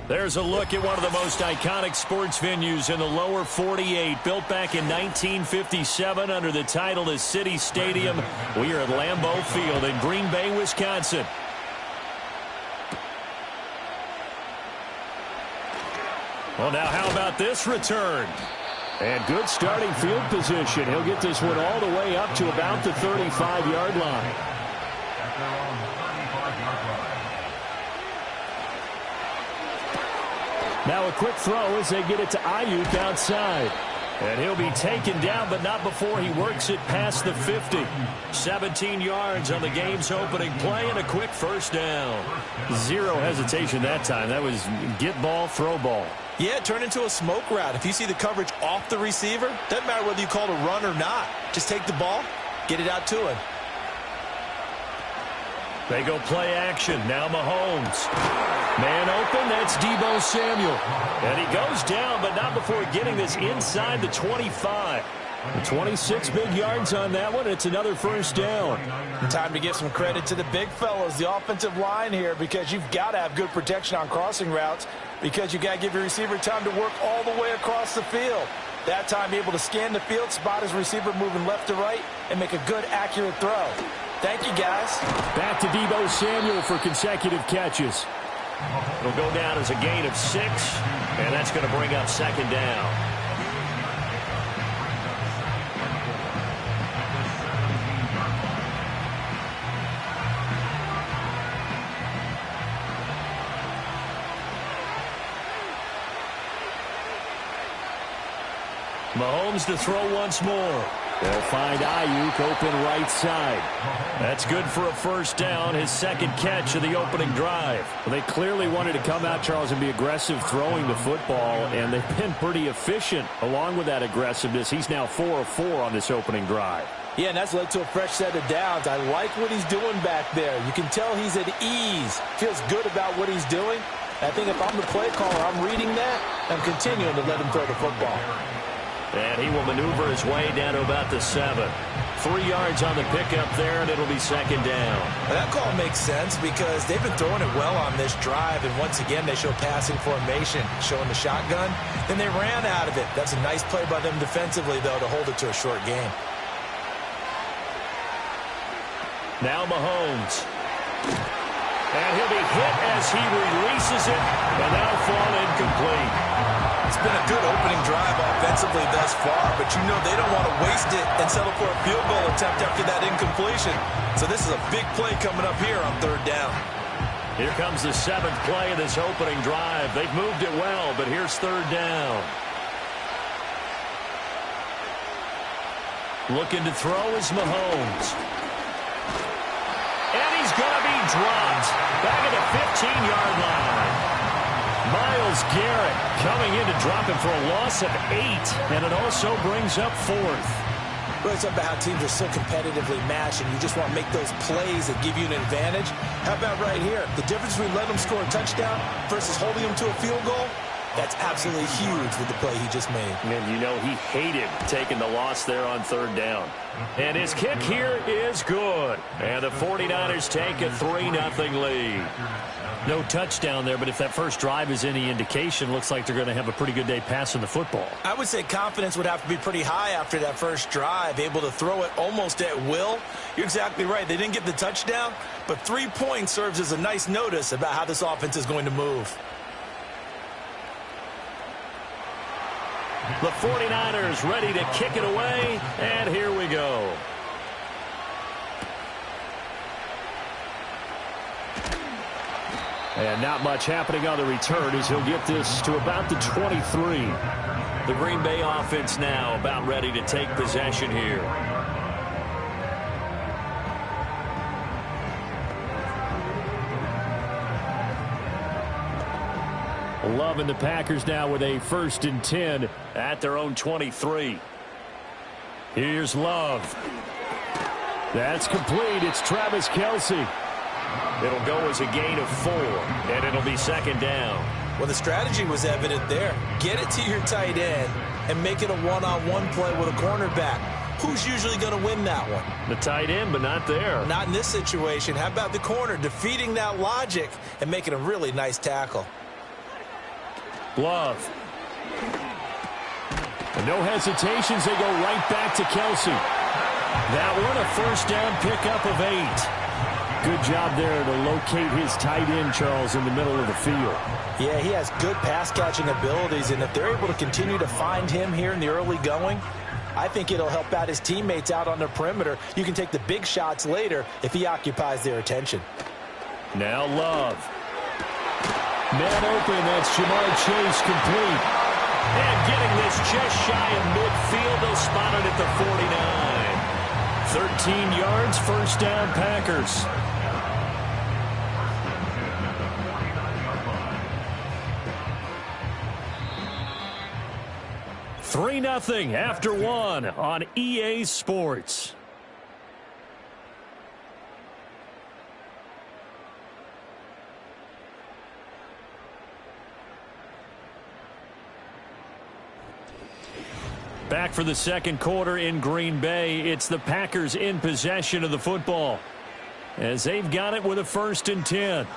There's a look at one of the most iconic sports venues in the lower 48, built back in 1957 under the title of City Stadium. We are at Lambeau Field in Green Bay, Wisconsin. Well, now how about this return? And good starting field position. He'll get this one all the way up to about the 35-yard line. Now a quick throw as they get it to Ayuk outside. And he'll be taken down, but not before he works it past the 50. 17 yards on the game's opening play and a quick first down. Zero hesitation that time. That was get ball, throw ball. Yeah, it turned into a smoke route. If you see the coverage off the receiver, doesn't matter whether you call it a run or not. Just take the ball, get it out to him. They go play action. Now Mahomes. Man open, that's Deebo Samuel. And he goes down, but not before getting this inside the 25. 26 big yards on that one. It's another first down. Time to give some credit to the big fellows, the offensive line here, because you've got to have good protection on crossing routes, because you've got to give your receiver time to work all the way across the field. That time able to scan the field, spot his receiver moving left to right, and make a good, accurate throw. Thank you, guys. Back to Deebo Samuel for consecutive catches. It'll go down as a gain of 6, and that's going to bring up second down. Mahomes to throw once more. They'll find Ayuk open right side. That's good for a first down, his second catch of the opening drive. Well, they clearly wanted to come out, Charles, and be aggressive throwing the football, and they've been pretty efficient along with that aggressiveness. He's now 4 of 4 on this opening drive. Yeah, and that's led to a fresh set of downs. I like what he's doing back there. You can tell he's at ease. Feels good about what he's doing. I think if I'm the play caller, I'm reading that. I'm continuing to let him throw the football. And he will maneuver his way down to about the 7. 3 yards on the pickup there, and it'll be second down. Well, that call makes sense because they've been throwing it well on this drive, and once again they show passing formation, showing the shotgun. Then they ran out of it. That's a nice play by them defensively, though, to hold it to a short game. Now Mahomes. And he'll be hit as he releases it, and that'll fall incomplete. It's been a good opening drive offensively thus far, but you know they don't want to waste it and settle for a field goal attempt after that incompletion. So this is a big play coming up here on third down. Here comes the 7th play of this opening drive. They've moved it well, but here's third down. Looking to throw is Mahomes. And he's going to be dropped back at the 15-yard line. Miles Garrett coming in to drop him for a loss of 8, and it also brings up 4th. Really something about how teams are so competitively matched, and you just want to make those plays that give you an advantage. How about right here? The difference between letting them score a touchdown versus holding them to a field goal, that's absolutely huge with the play he just made. And you know he hated taking the loss there on third down. And his kick here is good. And the 49ers take a 3-0 lead. No touchdown there, but if that first drive is any indication, looks like they're going to have a pretty good day passing the football. I would say confidence would have to be pretty high after that first drive, able to throw it almost at will. You're exactly right. They didn't get the touchdown, but 3 points serves as a nice notice about how this offense is going to move. The 49ers ready to kick it away, and here we go. And not much happening on the return as he'll get this to about the 23. The Green Bay offense now about ready to take possession here. Loving the Packers now with a 1st and 10 at their own 23. Here's Love. That's complete. It's Travis Kelce. It'll go as a gain of 4, and it'll be second down. Well, the strategy was evident there. Get it to your tight end and make it a one-on-one play with a cornerback. who's usually going to win that one? The tight end, but not there. Not in this situation. How about the corner defeating that logic and making a really nice tackle? Love. And no hesitations. They go right back to Kelsey. That one a first down pickup of 8. Good job there to locate his tight end, Charles, in the middle of the field. Yeah, he has good pass-catching abilities, and if they're able to continue to find him here in the early going, I think it'll help out his teammates out on the perimeter. You can take the big shots later if he occupies their attention. Now Love. Man open, that's Jamar Chase complete. And getting this just shy of midfield, they'll spot it at the 49. 13 yards, first down Packers. 3-0 after 1 on EA Sports. Back for the second quarter in Green Bay. It's the Packers in possession of the football as they've got it with a 1st and 10.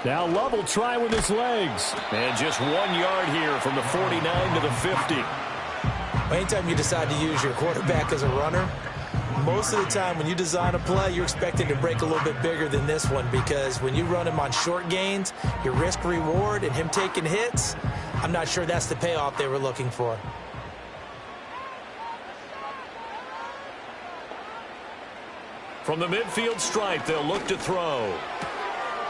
Now Love will try with his legs. And just 1 yard here from the 49 to the 50. Anytime you decide to use your quarterback as a runner, most of the time when you design a play, you're expecting to break a little bit bigger than this one, because when you run him on short gains, your risk-reward and him taking hits, I'm not sure that's the payoff they were looking for. From the midfield stripe, they'll look to throw.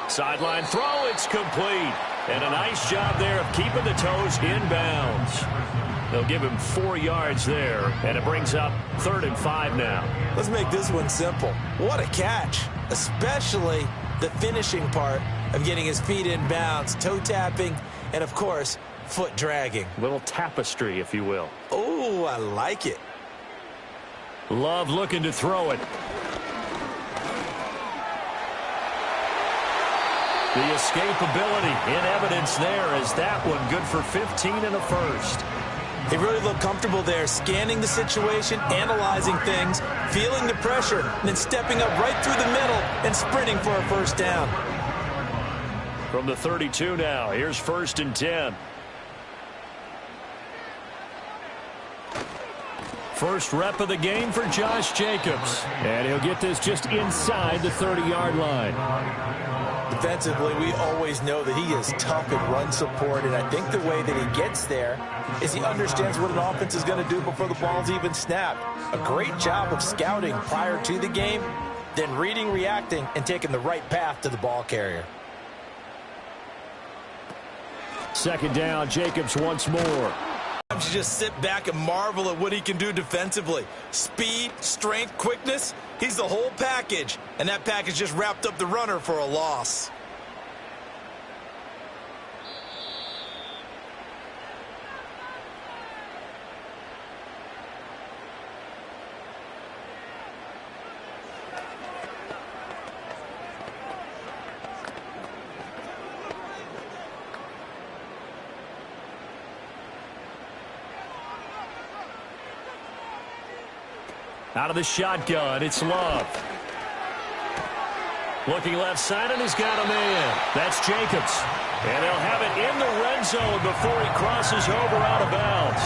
Sideline throw, it's complete. And a nice job there of keeping the toes inbounds. They'll give him 4 yards there, and it brings up 3rd and 5 now. Let's make this one simple. What a catch, especially the finishing part of getting his feet in bounds, toe tapping, and of course, foot dragging. Little tapestry, if you will. Oh, I like it. Love looking to throw it. The escapability in evidence there, as that one good for 15 and a first. He really looked comfortable there, scanning the situation, analyzing things, feeling the pressure, and then stepping up right through the middle and sprinting for a first down. From the 32 now, here's 1st and 10. First rep of the game for Josh Jacobs. And he'll get this just inside the 30-yard line. Defensively, we always know that he is tough in run support, and I think the way that he gets there is he understands what an offense is going to do before the ball's even snapped. A great job of scouting prior to the game, then reading, reacting, and taking the right path to the ball carrier. 2nd down, Jacobs once more. You just sit back and marvel at what he can do defensively. Speed, strength, quickness, he's the whole package. And that package just wrapped up the runner for a loss. Out of the shotgun, it's Love. Looking left side, and he's got a man. That's Jacobs. And they'll have it in the red zone before he crosses over out of bounds.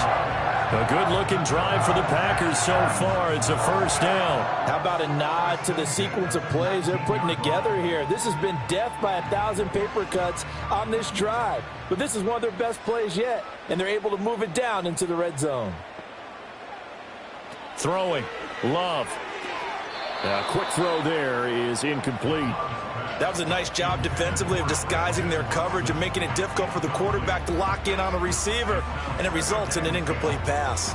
A good-looking drive for the Packers so far. It's a first down. How about a nod to the sequence of plays they're putting together here? This has been death by 1,000 paper cuts on this drive. But this is one of their best plays yet, and they're able to move it down into the red zone. Throwing. Love. A quick throw there is incomplete. That was a nice job defensively of disguising their coverage and making it difficult for the quarterback to lock in on a receiver, and it results in an incomplete pass.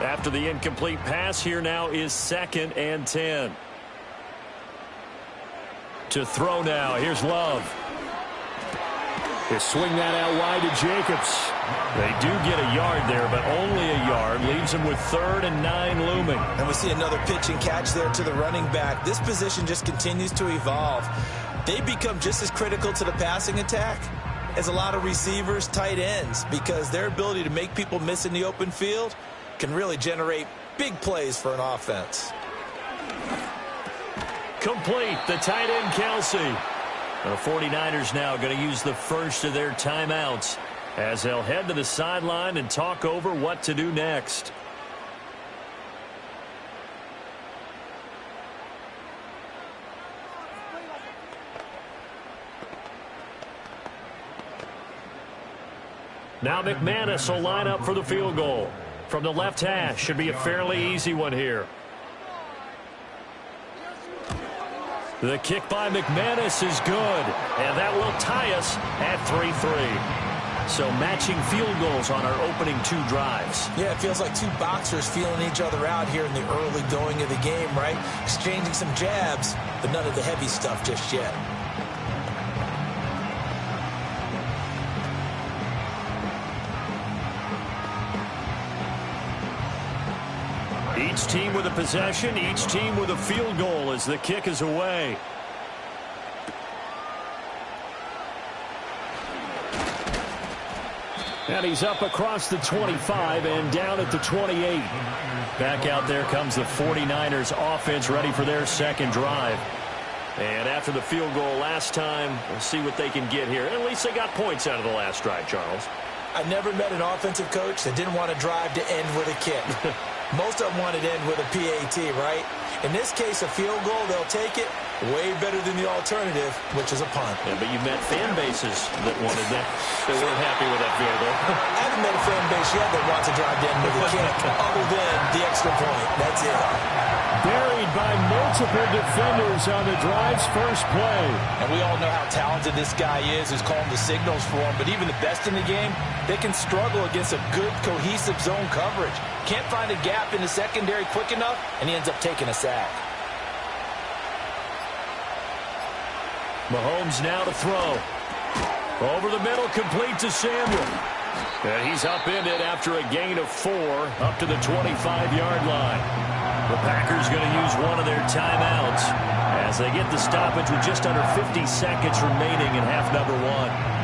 After the incomplete pass, here now is 2nd and 10. To throw now, here's Love. They swing that out wide to Jacobs. They do get a yard there, but only a yard. Leaves them with 3rd and 9 looming. And we see another pitch and catch there to the running back. This position just continues to evolve. They become just as critical to the passing attack is a lot of receivers, tight ends, because their ability to make people miss in the open field can really generate big plays for an offense. Complete, the tight end Kelsey. The 49ers now going to use the first of their timeouts as they'll head to the sideline and talk over what to do next. Now McManus will line up for the field goal. From the left hash, should be a fairly easy one here. The kick by McManus is good, and that will tie us at 3-3. So matching field goals on our opening two drives. Yeah, it feels like two boxers feeling each other out here in the early going of the game, right? Exchanging some jabs, but none of the heavy stuff just yet. Each team with a possession, each team with a field goal as the kick is away. And he's up across the 25 and down at the 28. Back out there comes the 49ers offense ready for their second drive. And after the field goal last time, we'll see what they can get here. At least they got points out of the last drive, Charles. I never met an offensive coach that didn't want to drive to end with a kick. Most of them wanted to end with a PAT, right? In this case, a field goal, they'll take it. Way better than the alternative, which is a punt. Yeah, but you met fan bases that wanted that. They weren't happy with that field goal. I haven't met a fan base yet that wants to drive to end with a kick, other than the extra point. That's it. Buried by multiple defenders on the drive's first play. And we all know how talented this guy is who's calling the signals for him. But even the best in the game, they can struggle against a good, cohesive zone coverage. Can't find a gap in the secondary quick enough, and he ends up taking a sack. Mahomes now to throw. Over the middle, complete to Samuel. And he's upended after a gain of 4 up to the 25-yard line. The Packers going to use one of their timeouts as they get the stoppage with just under 50 seconds remaining in half number 1.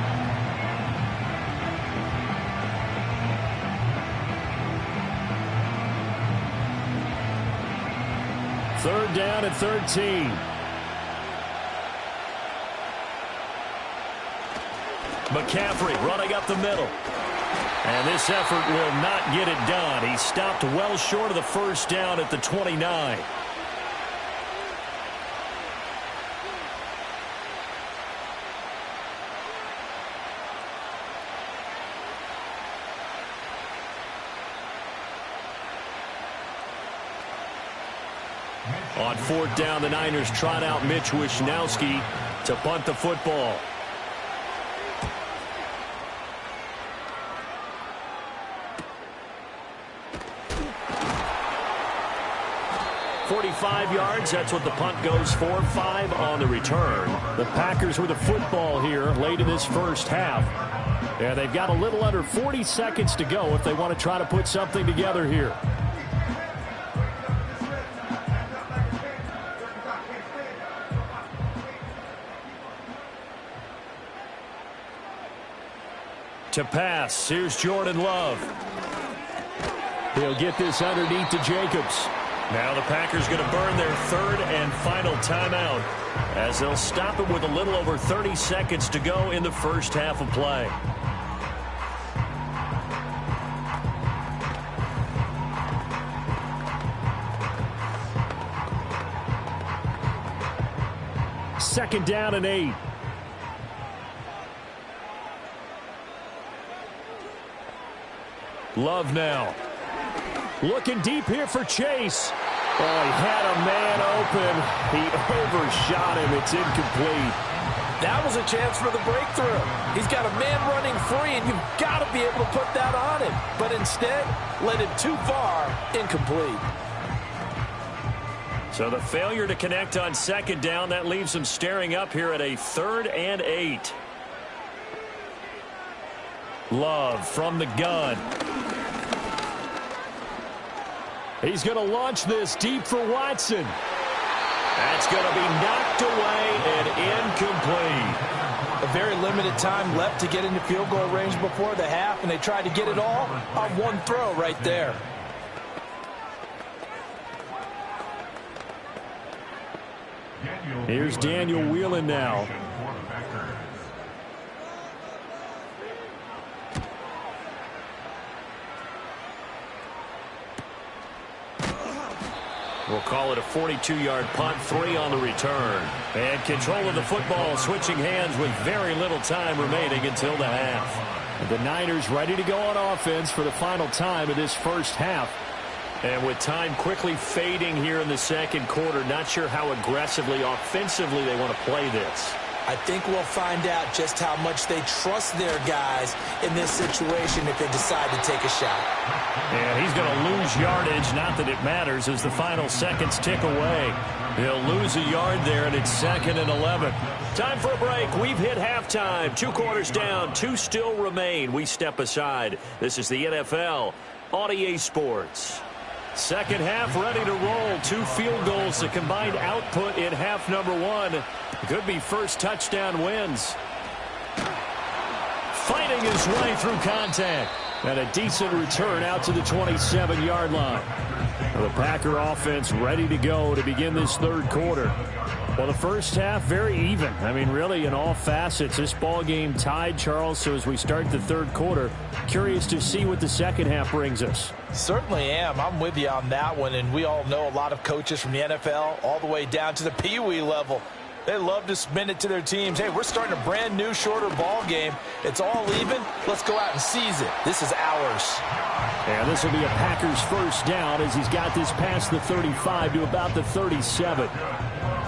Third down at 13. McCaffrey running up the middle. And this effort will not get it done. He stopped well short of the first down at the 29. On fourth down, the Niners trot out Mitch Wishnowsky to punt the football. .45 yards, that's what the punt goes for. 5 on the return. The Packers with a football here late in this first half. Yeah, they've got a little under 40 seconds to go if they want to try to put something together here. To pass, here's Jordan Love. He'll get this underneath to Jacobs. Now the Packers going to burn their third and final timeout as they'll stop it with a little over 30 seconds to go in the first half of play. Second down and 8. Love now. Looking deep here for Chase. Oh, he had a man open. He overshot him. It's incomplete. That was a chance for the breakthrough. He's got a man running free, and you've got to be able to put that on him. But instead, led it too far, incomplete. So the failure to connect on second down, that leaves him staring up here at a 3rd and 8. Love from the gun. He's going to launch this deep for Watson. That's going to be knocked away and incomplete. A very limited time left to get into field goal range before the half, and they tried to get it all on one throw right there. Here's Daniel Whelan now. We'll call it a 42-yard punt, 3 on the return. And control of the football, switching hands with very little time remaining until the half. The Niners ready to go on offense for the final time of this first half. And with time quickly fading here in the second quarter, not sure how aggressively, offensively they want to play this. I think we'll find out just how much they trust their guys in this situation if they decide to take a shot. And he's going to lose yardage, not that it matters, as the final seconds tick away. He'll lose a yard there, and it's 2nd and 11. Time for a break. We've hit halftime. 2 quarters down, 2 still remain. We step aside. This is the NFL on EA Sports. Second half ready to roll. 2 field goals, the combined output in half number 1. Could be first touchdown wins. Fighting his way through contact. And a decent return out to the 27-yard line. The Packer offense ready to go to begin this third quarter. Well, the first half, very even. I mean, really, in all facets, this ball game tied, Charles. So as we start the third quarter, curious to see what the second half brings us. Certainly am. I'm with you on that one. And we all know a lot of coaches from the NFL all the way down to the Pee Wee level. They love to spin it to their teams. Hey, we're starting a brand new, shorter ball game. It's all even. Let's go out and seize it. This is ours. And this will be a Packers first down as he's got this past the 35 to about the 37.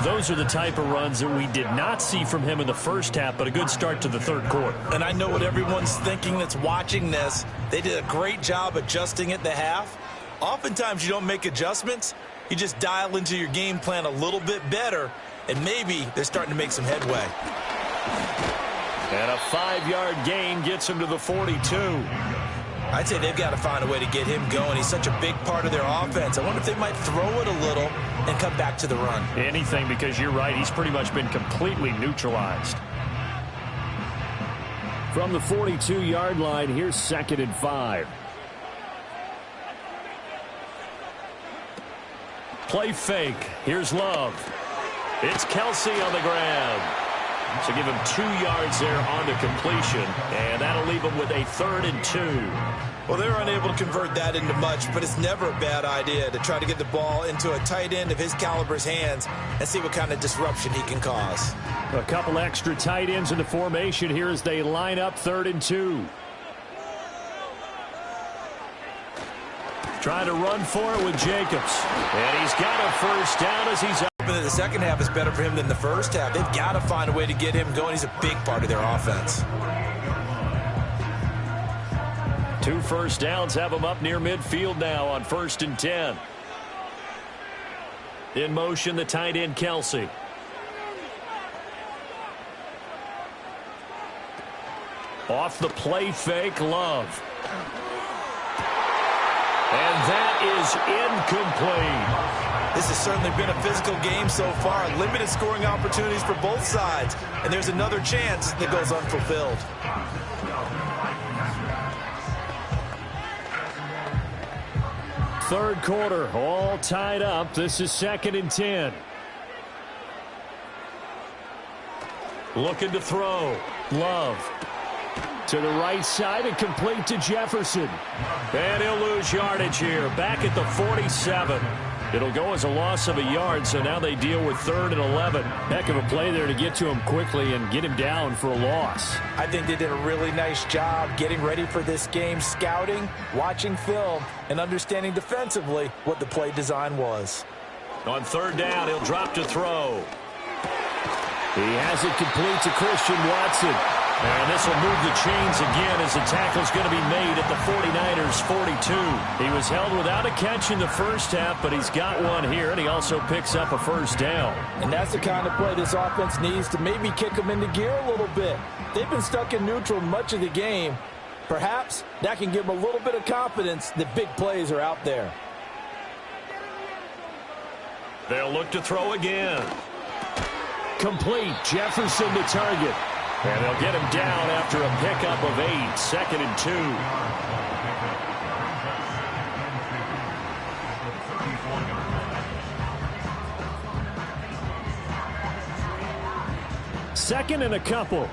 Those are the type of runs that we did not see from him in the first half, but a good start to the third quarter. And I know what everyone's thinking that's watching this. They did a great job adjusting at the half. Oftentimes you don't make adjustments. You just dial into your game plan a little bit better, and maybe they're starting to make some headway. And a 5-yard gain gets him to the 42. I'd say they've got to find a way to get him going. He's such a big part of their offense. I wonder if they might throw it a little and come back to the run. Anything, because you're right. He's pretty much been completely neutralized. From the 42-yard line, here's 2nd and 5. Play fake. Here's Love. It's Kelsey on the ground. So give him 2 yards there on the completion, and that'll leave him with a 3rd and 2. Well, they're unable to convert that into much, but it's never a bad idea to try to get the ball into a tight end of his caliber's hands and see what kind of disruption he can cause. A couple extra tight ends in the formation here as they line up 3rd and 2. Trying to run for it with Jacobs. And he's got a first down as he's up. The second half is better for him than the first half. They've got to find a way to get him going. He's a big part of their offense. 2 first downs have him up near midfield now on 1st and 10. In motion, the tight end, Kelsey. Off the play fake, Love. And that is incomplete. This has certainly been a physical game so far. Limited scoring opportunities for both sides. And there's another chance that goes unfulfilled. Third quarter, all tied up. This is 2nd and 10. Looking to throw. Love. To the right side and complete to Jefferson. And he'll lose yardage here. Back at the 47. It'll go as a loss of a yard, so now they deal with 3rd and 11. Heck of a play there to get to him quickly and get him down for a loss. I think they did a really nice job getting ready for this game, scouting, watching film, and understanding defensively what the play design was. On 3rd down, he'll drop to throw. He has it complete to Christian Watson. And this will move the chains again as the tackle's going to be made at the 49ers' 42. He was held without a catch in the first half, but he's got one here, and he also picks up a first down. And that's the kind of play this offense needs to maybe kick them into gear a little bit. They've been stuck in neutral much of the game. Perhaps that can give them a little bit of confidence that big plays are out there. They'll look to throw again. Complete. Jefferson to target. And they'll get him down after a pickup of 8, 2nd and 2. Second and a couple.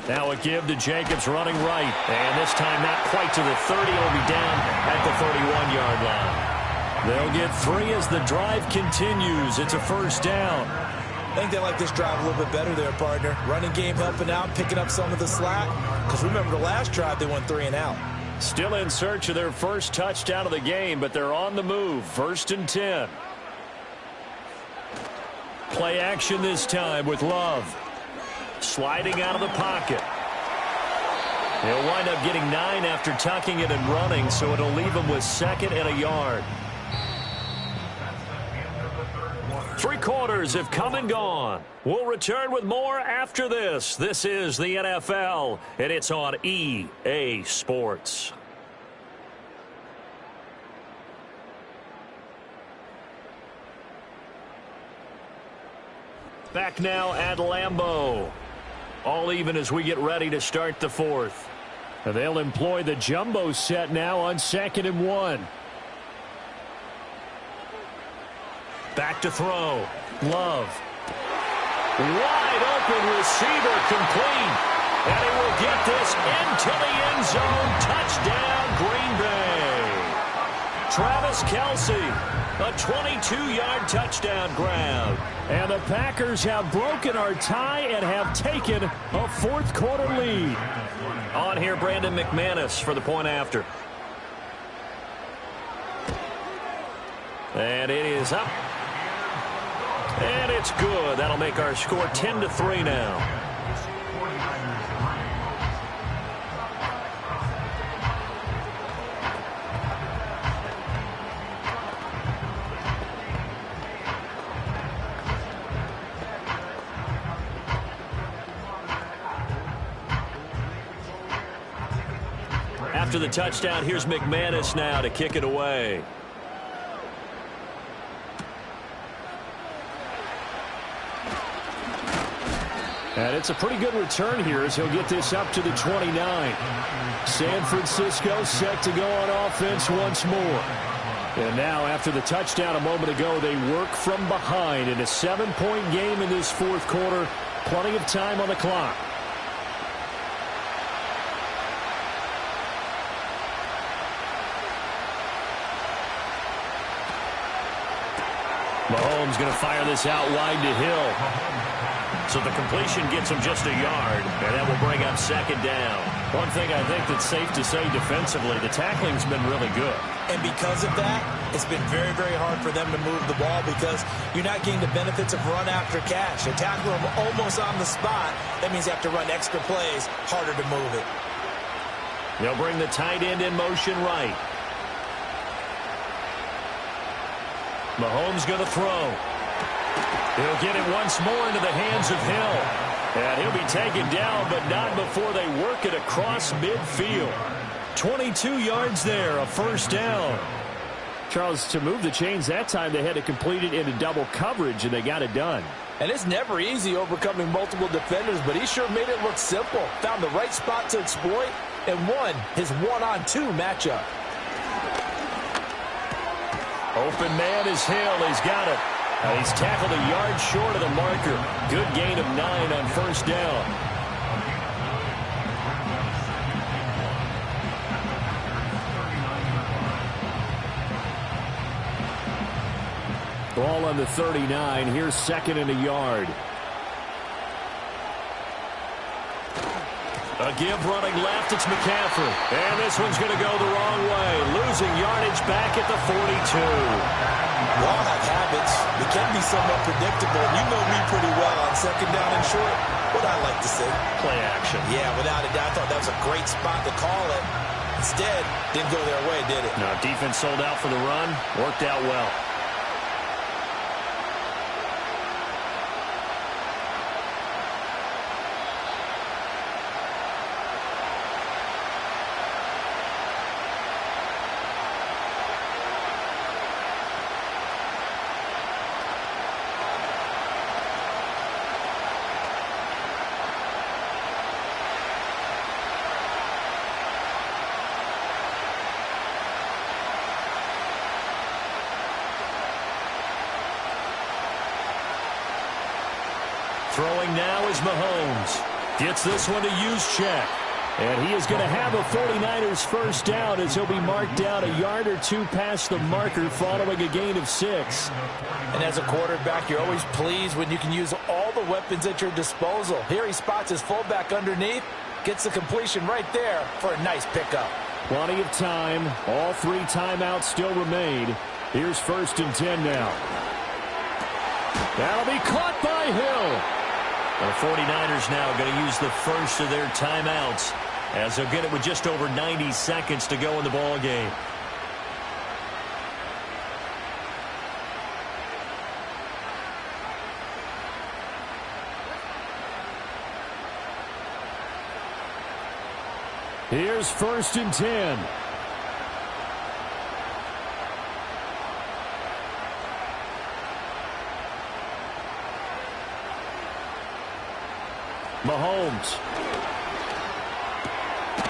Now a give to Jacobs running right. And this time not quite to the 30. He'll be down at the 31-yard line. They'll get 3 as the drive continues. It's a first down. I think they like this drive a little bit better there, partner. Running game helping out, picking up some of the slack. Because remember, the last drive, they went 3 and out. Still in search of their first touchdown of the game, but they're on the move. 1st and 10. Play action this time with Love. Sliding out of the pocket. He'll wind up getting 9 after tucking it and running, so it'll leave him with 2nd and a yard. 3 quarters have come and gone. We'll return with more after this. This is the NFL, and it's on EA Sports. Back now at Lambeau. All even as we get ready to start the 4th. And they'll employ the jumbo set now on 2nd and 1. Back to throw. Love. Wide open receiver complete. And he will get this into the end zone. Touchdown, Green Bay. Travis Kelce, a 22-yard touchdown grab. And the Packers have broken our tie and have taken a 4th quarter lead. On here, Brandon McManus for the point after. And it is up. And it's good. That'll make our score 10-3 now. After the touchdown, here's McManus now to kick it away. And it's a pretty good return here as he'll get this up to the 29. San Francisco set to go on offense once more. And now after the touchdown a moment ago, they work from behind in a 7-point game in this 4th quarter. Plenty of time on the clock. Mahomes going to fire this out wide to Hill. So the completion gets him just a yard, and that will bring up 2nd down. One thing I think that's safe to say defensively, the tackling's been really good. And because of that, it's been very, very hard for them to move the ball because you're not getting the benefits of run after catch. They tackle them almost on the spot. That means they have to run extra plays, harder to move it. They'll bring the tight end in motion right. Mahomes going to throw. He'll get it once more into the hands of Hill. And he'll be taken down, but not before they work it across midfield. 22 yards there, a first down. Charles, to move the chains that time, they had to complete it into double coverage, and they got it done. And it's never easy overcoming multiple defenders, but he sure made it look simple. Found the right spot to exploit and won his 1-on-2 matchup. Open man is Hill. He's got it. He's tackled a yard short of the marker. Good gain of 9 on first down. Ball on the 39. Here's 2nd and a yard. A give running left. It's McCaffrey. And this one's going to go the wrong way. Losing yardage back at the 42. We all have habits. They can be somewhat predictable. You know me pretty well on 2nd down and short. What I like to say. Play action. Yeah, without a doubt. I thought that was a great spot to call it. Instead, didn't go their way, did it? No, defense sold out for the run. Worked out well. Throwing now is Mahomes. Gets this one to Juszczyk. And he is going to have a 49ers first down as he'll be marked down a yard or two past the marker following a gain of 6. And as a quarterback, you're always pleased when you can use all the weapons at your disposal. Here he spots his fullback underneath, gets the completion right there for a nice pickup. Plenty of time. All 3 timeouts still remain. Here's 1st and 10 now. That'll be caught by Hill. The 49ers now going to use the first of their timeouts as they'll get it with just over 90 seconds to go in the ball game. Here's 1st and 10. Mahomes.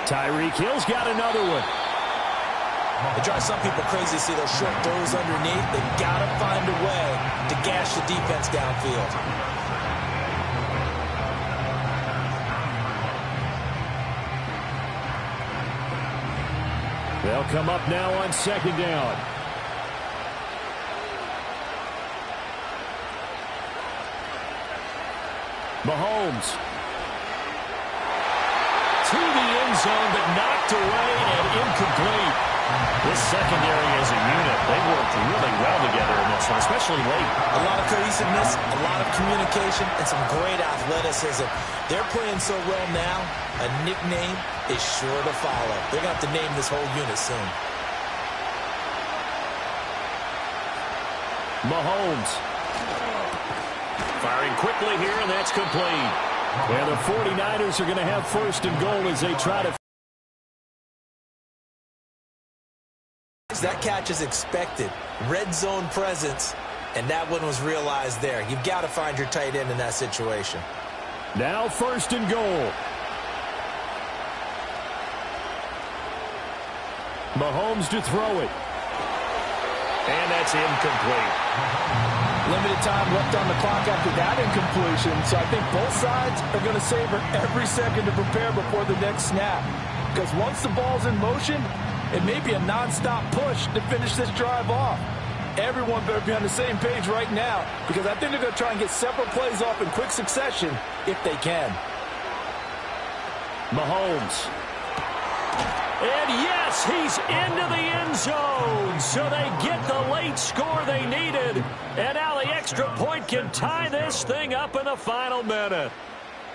Tyreek Hill's got another one. It drives some people crazy to see those short throws underneath. They've got to find a way to gash the defense downfield. They'll come up now on 2nd down. Mahomes. To the end zone, but knocked away and incomplete. This secondary as a unit, they worked really well together in this one, especially late. A lot of cohesiveness, a lot of communication, and some great athleticism. They're playing so well now, a nickname is sure to follow. They're going to have to name this whole unit soon. Mahomes. Firing quickly here, and that's complete. And the 49ers are going to have 1st and goal as they try to. That catch is expected. Red zone presence, and that one was realized there. You've got to find your tight end in that situation. Now 1st and goal. Mahomes to throw it. And that's incomplete. Limited time left on the clock after that incompletion, so I think both sides are going to savor every second to prepare before the next snap. Because once the ball's in motion, it may be a nonstop push to finish this drive off. Everyone better be on the same page right now, because I think they're going to try and get several plays off in quick succession if they can. Mahomes. And yes, he's into the end zone. So they get the late score they needed. And now the extra point can tie this thing up in the final minute.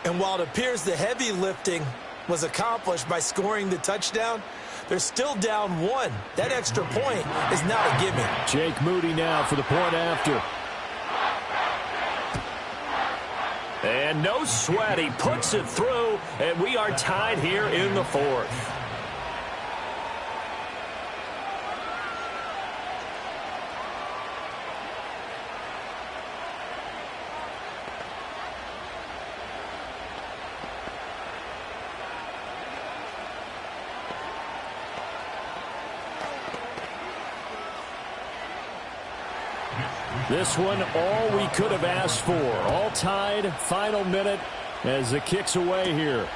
And while it appears the heavy lifting was accomplished by scoring the touchdown, they're still down 1. That extra point is not a gimme. Jake Moody now for the point after. And no sweat. He puts it through, and we are tied here in the 4th. This one, all we could have asked for. All tied, final minute as the kick's away here.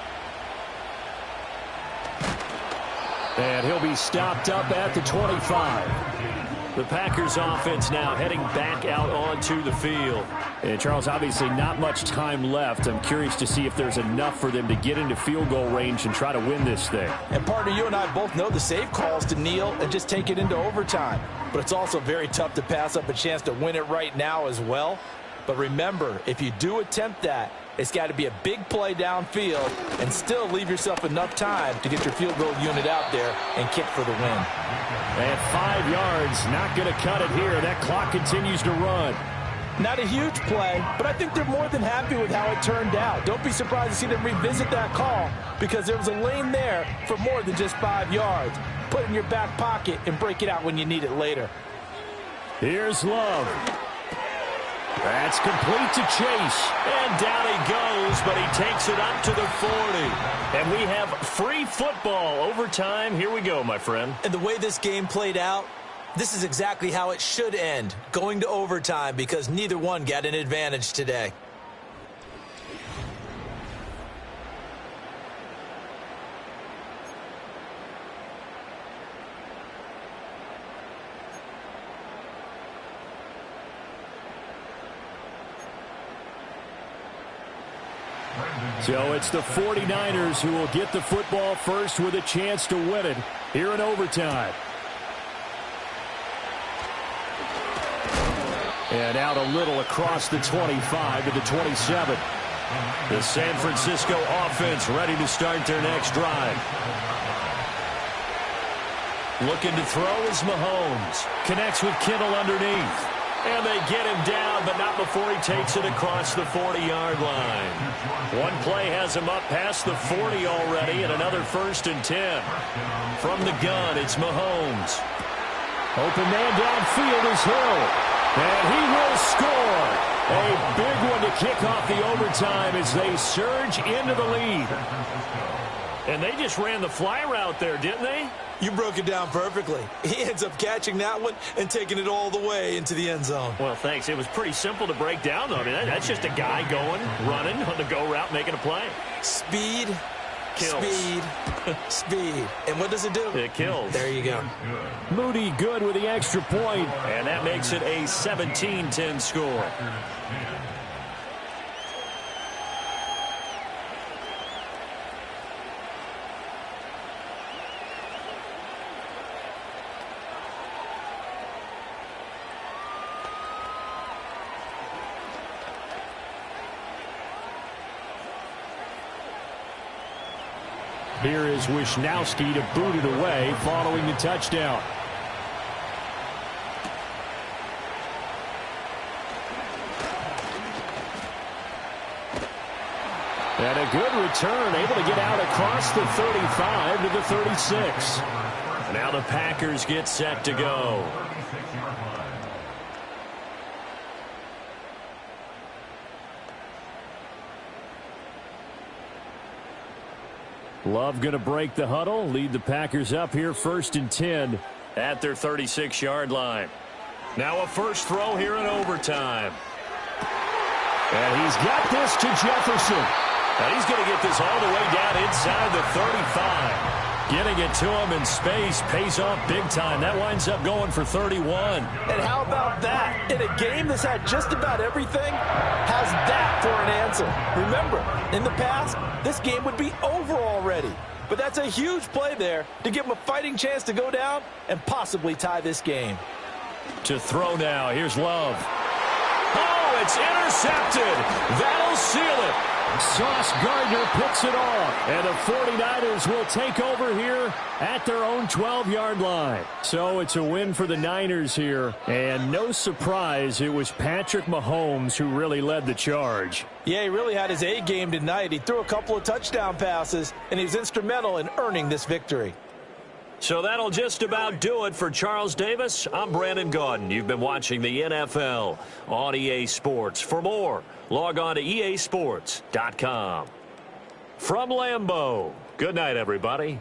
And he'll be stopped up at the 25. The Packers offense now heading back out onto the field. And Charles, obviously not much time left. I'm curious to see if there's enough for them to get into field goal range and try to win this thing. And partner, you and I both know the safe calls to kneel and just take it into overtime. But it's also very tough to pass up a chance to win it right now as well. But remember, if you do attempt that, it's got to be a big play downfield and still leave yourself enough time to get your field goal unit out there and kick for the win. At 5 yards, not going to cut it here. That clock continues to run. Not a huge play, but I think they're more than happy with how it turned out. Don't be surprised to see them revisit that call because there was a lane there for more than just 5 yards. Put it in your back pocket and break it out when you need it later. Here's Love. That's complete to Chase. And down he goes, but he takes it up to the 40. And we have free football. Overtime, here we go, my friend. And the way this game played out, this is exactly how it should end, going to overtime because neither one got an advantage today. So it's the 49ers who will get the football first with a chance to win it here in overtime. And out a little across the 25 to the 27. The San Francisco offense ready to start their next drive. Looking to throw is Mahomes. Connects with Kittle underneath. And they get him down, but not before he takes it across the 40-yard line. One play has him up past the 40 already, and another 1st and 10. From the gun, it's Mahomes. Open man downfield is Hill. And he will score. A big one to kick off the overtime as they surge into the lead. And they just ran the fly route there, didn't they? You broke it down perfectly. He ends up catching that one and taking it all the way into the end zone. Well, thanks. It was pretty simple to break down, though. I mean, that's just a guy going, running on the go route, making a play. Speed, kills. Speed, speed. And what does it do? It kills. There you go. Moody good with the extra point. And that makes it a 17-10 score. Here is Wisnowski to boot it away following the touchdown. And a good return, able to get out across the 35 to the 36. Now the Packers get set to go. Love going to break the huddle, lead the Packers up here 1st and 10 at their 36-yard line. Now a first throw here in overtime. And he's got this to Jefferson. And he's going to get this all the way down inside the 35. Getting it to him in space pays off big time. That winds up going for 31. And how about that? In a game that's had just about everything, has that for an answer. Remember, in the past, this game would be over already. But that's a huge play there to give him a fighting chance to go down and possibly tie this game. To throw now, here's Love. Oh, it's intercepted. That'll seal it. Sauce Gardner picks it off. And the 49ers will take over here at their own 12-yard line. So it's a win for the Niners here. And no surprise, it was Patrick Mahomes who really led the charge. Yeah, he really had his A game tonight. He threw a couple of touchdown passes, and he was instrumental in earning this victory. So that'll just about do it for Charles Davis. I'm Brandon Gaudin. You've been watching the NFL on EA Sports. For more, log on to easports.com. From Lambeau, good night, everybody.